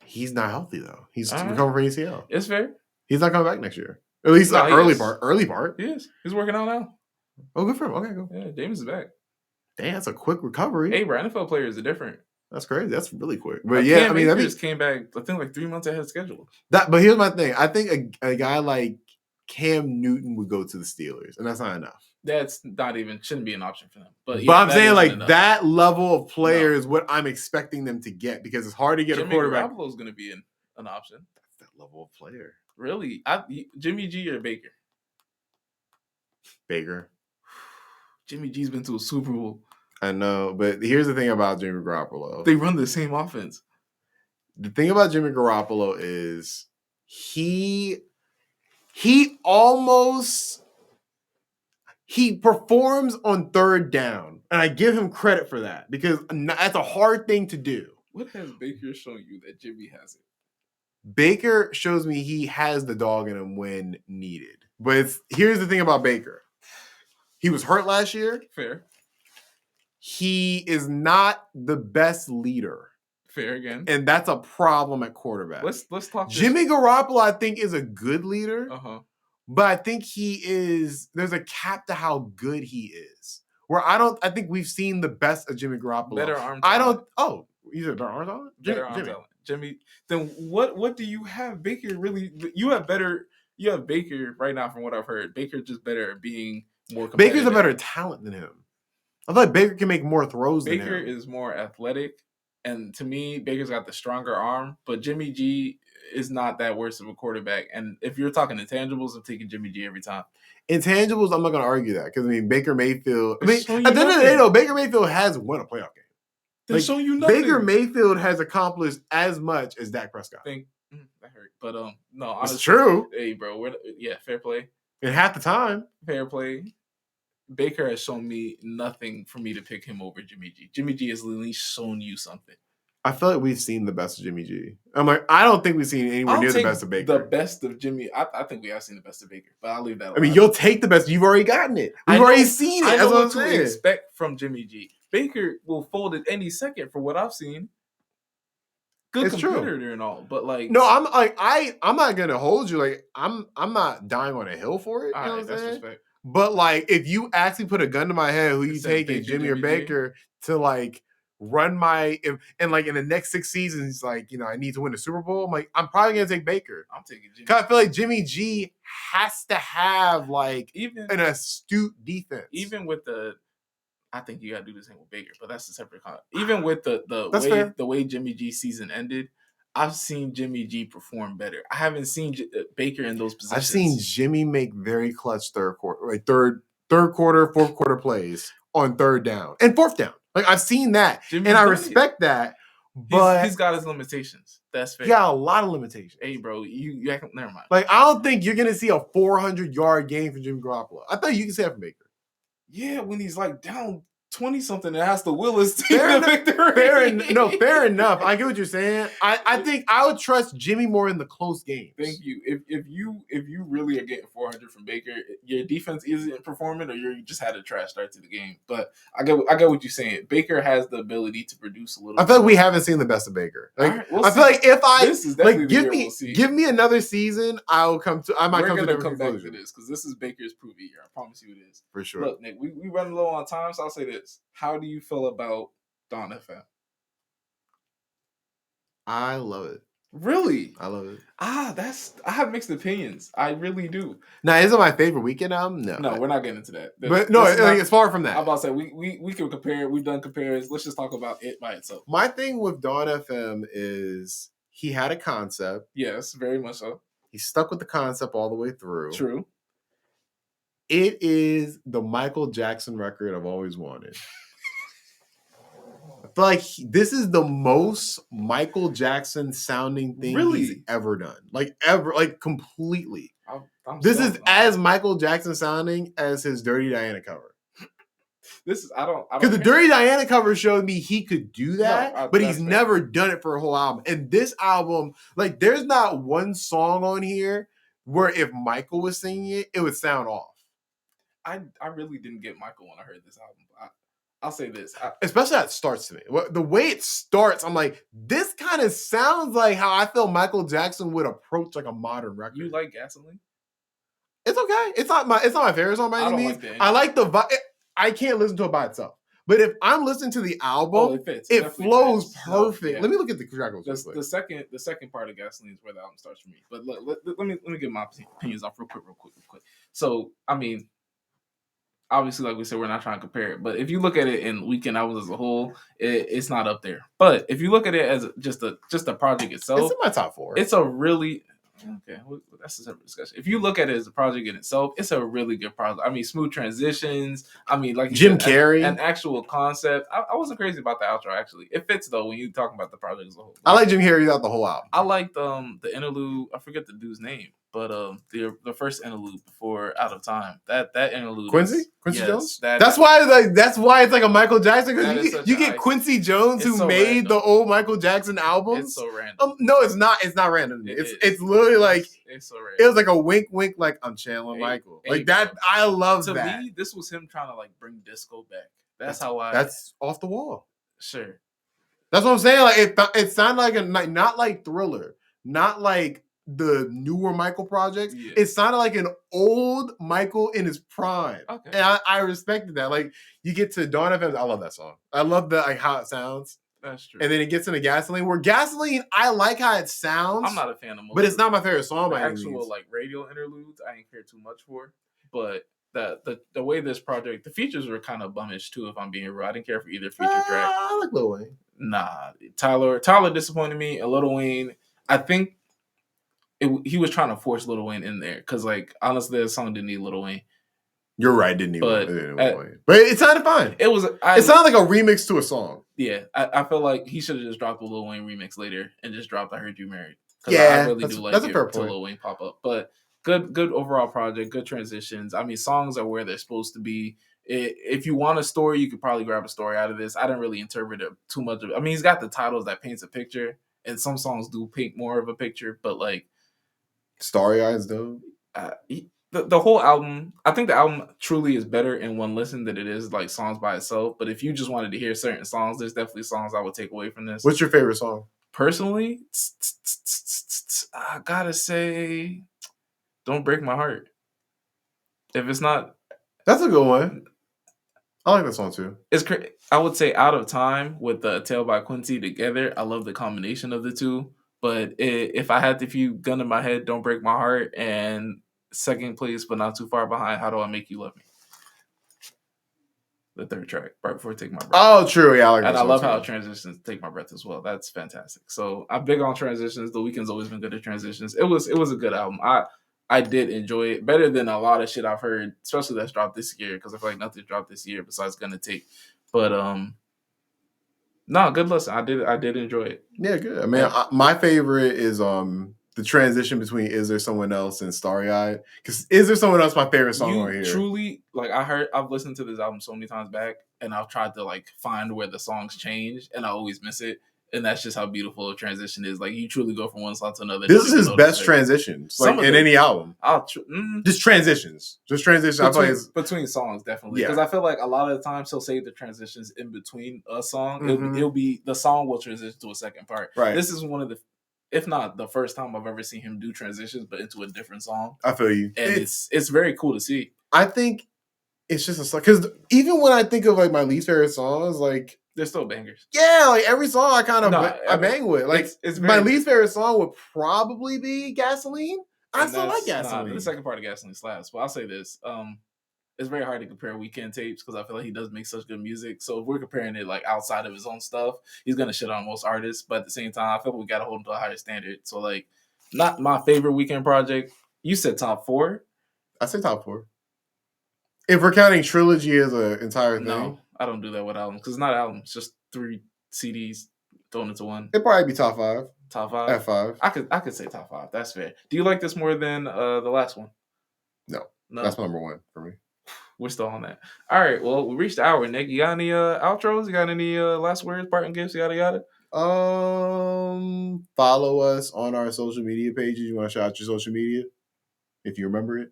He's not healthy though. He's recovering from ACL. It's fair. He's not coming back next year. At least the early part. He is. He's working out now. Oh, good for him. Okay, go. Yeah, Jameis is back. Damn, that's a quick recovery. Hey, bro, NFL players are different. That's crazy. That's really quick. But yeah, I mean, that just came back. I think like 3 months ahead of schedule. But here's my thing. I think a guy like Cam Newton would go to the Steelers, and that's not enough. That's not even shouldn't be an option for them. But I'm saying like enough. That level of player is what I'm expecting them to get because it's hard to get a quarterback. Jimmy Garoppolo is going to be an option. That's that level of player. Really, Jimmy G or Baker? Baker. Jimmy G's been to a Super Bowl. I know, but here's the thing about Jimmy Garoppolo. They run the same offense. The thing about Jimmy Garoppolo is he performs on third down, and I give him credit for that because that's a hard thing to do. What has Baker shown you that Jimmy hasn't? Baker shows me he has the dog in him when needed. But here's the thing about Baker. He was hurt last year. Fair. He is not the best leader. Fair again. And that's a problem at quarterback. Let's talk. Jimmy Garoppolo, I think, is a good leader. Uh-huh. But I think there's a cap to how good he is. Where I think we've seen the best of Jimmy Garoppolo. Better arm talent. You said better arm talent? Better arm talent. Jimmy, then what do you have? Baker really, you have Baker right now from what I've heard. Baker just better at being more competitive. Baker's a better talent than him. I feel like Baker can make more throws than him. Baker is more athletic. And to me, Baker's got the stronger arm, but Jimmy G is not that worse of a quarterback. And if you're talking intangibles, I'm taking Jimmy G every time. Intangibles, I'm not going to argue that because Baker Mayfield. At the end of the day, though, Baker Mayfield has won a playoff game. They're showing you nothing. Baker Mayfield has accomplished as much as Dak Prescott. That hurt, but no, honestly, it's true. Hey, bro, fair play. And half the time, fair play. Baker has shown me nothing for me to pick him over Jimmy G. Jimmy G has at least shown you something. I feel like we've seen the best of Jimmy G. I'm like, I don't think we've seen anywhere near the best of Baker. The best of Jimmy, I think we have seen the best of Baker, but I'll leave that alone. I mean, you'll take the best. You've already gotten it. We've already seen it. I know what to expect from Jimmy G. Baker will fold it any second for what I've seen. Good competitor and all, but like no, I'm not gonna hold you. Like I'm not dying on a hill for it. You know what I'm saying? Respect. But like, if you actually put a gun to my head, who you taking, Jimmy or Baker, to like run and like in the next 6 seasons, like I need to win the Super Bowl. I'm like, I'm probably gonna take Baker. I'm taking Jimmy. Cause I feel like Jimmy G has to have like even an astute defense. Even with I think you gotta do the same with Baker, but that's a separate comment. Even with the way Jimmy G's season ended, I've seen Jimmy G perform better. I haven't seen Baker in those positions. I've seen Jimmy make very clutch third quarter, fourth quarter plays on third down and fourth down. Like I've seen that, and I respect that. But he's got his limitations. That's fair. He got a lot of limitations. Hey, bro, you never mind. Like I don't think you're gonna see a 400-yard game from Jimmy Garoppolo. I thought you could say that from Baker. Yeah, when he's like down 20-something that has the Willis team Fair to victory. Fair enough. I get what you're saying. I think I would trust Jimmy more in the close games. Thank you. If you really are getting 400 from Baker, your defense isn't performing, or you just had a trash start to the game. But I get what you're saying. Baker has the ability to produce a little. I feel like we haven't seen the best of Baker. Like, right, we'll I feel like if I this is definitely give me another season, I might come to a different back to this because this is Baker's prove it year. I promise you it is. For sure. Look, Nick, we run low on time, so I'll say this. How do you feel about Dawn FM? I love it. Really? I love it. I have mixed opinions. I really do. Now, is it my favorite Weeknd album? No, we're not getting into that. But no, it's far from that. I'm about to say we can compare. We've done compares. Let's just talk about it by itself. My thing with Dawn FM is he had a concept. Yes, very much so. He stuck with the concept all the way through. True. It is the Michael Jackson record I've always wanted. I feel like this is the most Michael Jackson sounding thing he's ever done. Like ever, like completely. This is as Michael Jackson sounding as his Dirty Diana cover. Because the Dirty Diana cover showed me he could do that, but he's never done it for a whole album. And this album, like, there's not one song on here where if Michael was singing it, it would sound off. I really didn't get Michael when I heard this album. I'll say this. Especially how it starts to me. The way it starts, I'm like, this kind of sounds like how I feel Michael Jackson would approach like a modern record. You like Gasoline? It's okay. It's not my favorite song by any means. I like the vibe. I can't listen to it by itself. But if I'm listening to the album, it flows perfect. Yeah. Let me look at the track list. The second part of Gasoline is where the album starts for me. But let me get my opinions off real quick. So, I mean, obviously, like we said, we're not trying to compare it. But if you look at it in Weeknd albums as a whole, it's not up there. But if you look at it as just a project itself, it's in my top 4. It's a really okay. That's a separate discussion. If you look at it as a project in itself, it's a really good project. I mean, smooth transitions. I mean, like Jim Carrey, an actual concept. I wasn't crazy about the outro. Actually, it fits though when you talking about the project as a whole. I like Jim Carrey throughout the whole album. I liked the interlude. I forget the dude's name. But the first interlude before Out of Time, that interlude Quincy Jones. That's why it's like a Michael Jackson, because you get Quincy Jones who made the old Michael Jackson albums. It's so random. No, it's not. It's not random. It's literally like it's so random. It was like a wink, like I'm channeling Michael. Like that. I love that. To me, this was him trying to like bring disco back. That's off the wall. Sure. That's what I'm saying. Like it sounded like not like Thriller, not like the newer Michael projects. Yeah. It sounded like an old Michael in his prime. Okay. And I respected that. Like you get to Dawn FM, I love that song. I love how it sounds. That's true. And then it gets into Gasoline, where Gasoline, I like how it sounds. I'm not a fan of most, but it's not my favorite song by actual any means. Like radio interludes, I ain't care too much for. But the way this project, the features were kind of bummish too, if I'm being real. I didn't care for either feature track. I like Lil Wayne. Nah. Tyler disappointed me. And Lil Wayne, I think he was trying to force Lil Wayne in there because, like, honestly, the song didn't need Lil Wayne. You're right, didn't need Lil Wayne, but it sounded fine. It sounded like a remix to a song. Yeah, I feel like he should have just dropped the Lil Wayne remix later and just dropped "I Heard You Married." Yeah, I really do like it to Lil Wayne pop up. But good overall project, good transitions. I mean, songs are where they're supposed to be. If you want a story, you could probably grab a story out of this. I didn't really interpret it too much. I mean, he's got the titles that paints a picture, and some songs do paint more of a picture, but like. Starry Eyes, though. The whole album, I think the album truly is better in one listen than it is like songs by itself. But if you just wanted to hear certain songs, there's definitely songs I would take away from this. What's your favorite song? Personally, I gotta say, "Don't Break My Heart." If it's not, that's a good one. I like that song too. I would say "Out of Time" with the "Tale" by Quincy together. I love the combination of the two. But if I had to gun in my head, "Don't Break My Heart," and second place, but not too far behind, "How Do I Make You Love Me?" The third track, right before "Take My Breath." Oh, true. Yeah, I love how it transitions to "Take My Breath" as well. That's fantastic. So I'm big on transitions. The Weeknd's always been good at transitions. It was a good album. I did enjoy it better than a lot of shit I've heard, especially that's dropped this year, because I feel like nothing dropped this year besides "Gonna Take." But no, good listen. I did enjoy it. Yeah, good. I mean, my favorite is the the transition between Is There Someone Else and Starry Eyed. Because Is There Someone Else my favorite song right here. Truly, like I've listened to this album so many times back, and I've tried to like find where the songs change, and I always miss it. And that's just how beautiful a transition is. Like you truly go from one song to another. This is his best transitions, like in any album. Just transitions. I feel like between songs, definitely. Because I feel like a lot of the times he'll say the transitions in between a song. It'll be the song will transition to a second part. Right. This is one of the, if not the first time I've ever seen him do transitions, but into a different song. I feel you, and it's very cool to see. I think it's just a song because even when I think of like my least favorite songs, like. They're still bangers. Yeah, like every song I kind of I bang with. Like it's my least favorite song would probably be Gasoline. I still like Gasoline. The second part of Gasoline slaps. But I'll say this: it's very hard to compare Weeknd tapes because I feel like he does make such good music. So if we're comparing it like outside of his own stuff, he's gonna shit on most artists. But at the same time, I feel like we gotta hold him to a higher standard. So like, not my favorite Weeknd project. You said top 4. I said top 4. If we're counting Trilogy as an entire thing. No, I don't do that with albums because it's not albums. It's just 3 CDs thrown into one. It'd probably be top 5. Top 5? F5. I could say top 5. That's fair. Do you like this more than the last one? No. That's number 1 for me. We're still on that. All right. Well, we reached the hour, Nick. You got any outros? You got any last words, parting gifts, yada yada? Follow us on our social media pages. You want to shout out your social media? If you remember it.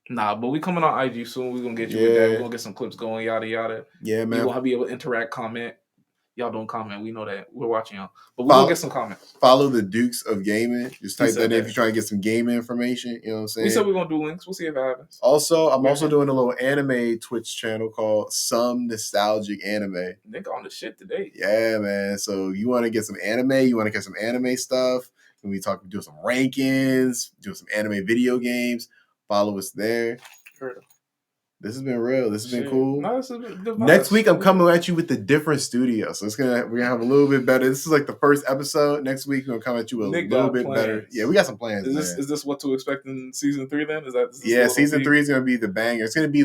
Nah, but we coming on IG soon. We're gonna get you with that. We're gonna get some clips going, yada yada. Yeah, man. You're gonna be able to interact, comment. Y'all don't comment. We know that. We're watching y'all. But we're gonna get some comments. Follow the Dukes of Gaming. Just type that in if you're trying to get some gaming information. You know what I'm saying? We said we're gonna do links. We'll see if it happens. Also, I'm also doing a little anime Twitch channel called Some Nostalgic Anime. Nick on the shit today. Yeah, man. So you want to get some anime, you want to get some anime stuff, and we do some rankings, do some anime video games. Follow us there. This has been real. This has been cool. No, this has been good. Next week, I'm coming at you with a different studio. So we're gonna have a little bit better. This is like the first episode. Next week, we're gonna come at you a little bit better. Yeah, we got some plans. Is this what to expect in season 3? Then is that? Season 3 is gonna be the banger. It's gonna be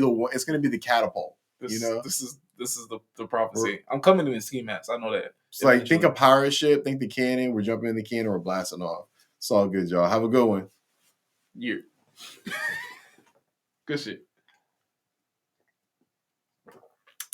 the catapult. This is the prophecy. I'm coming in ski masks. I know that. It's like think a pirate ship. Think the cannon. We're jumping in the cannon. We're blasting off. It's all good, y'all. Have a good one. Yeah. Good shit.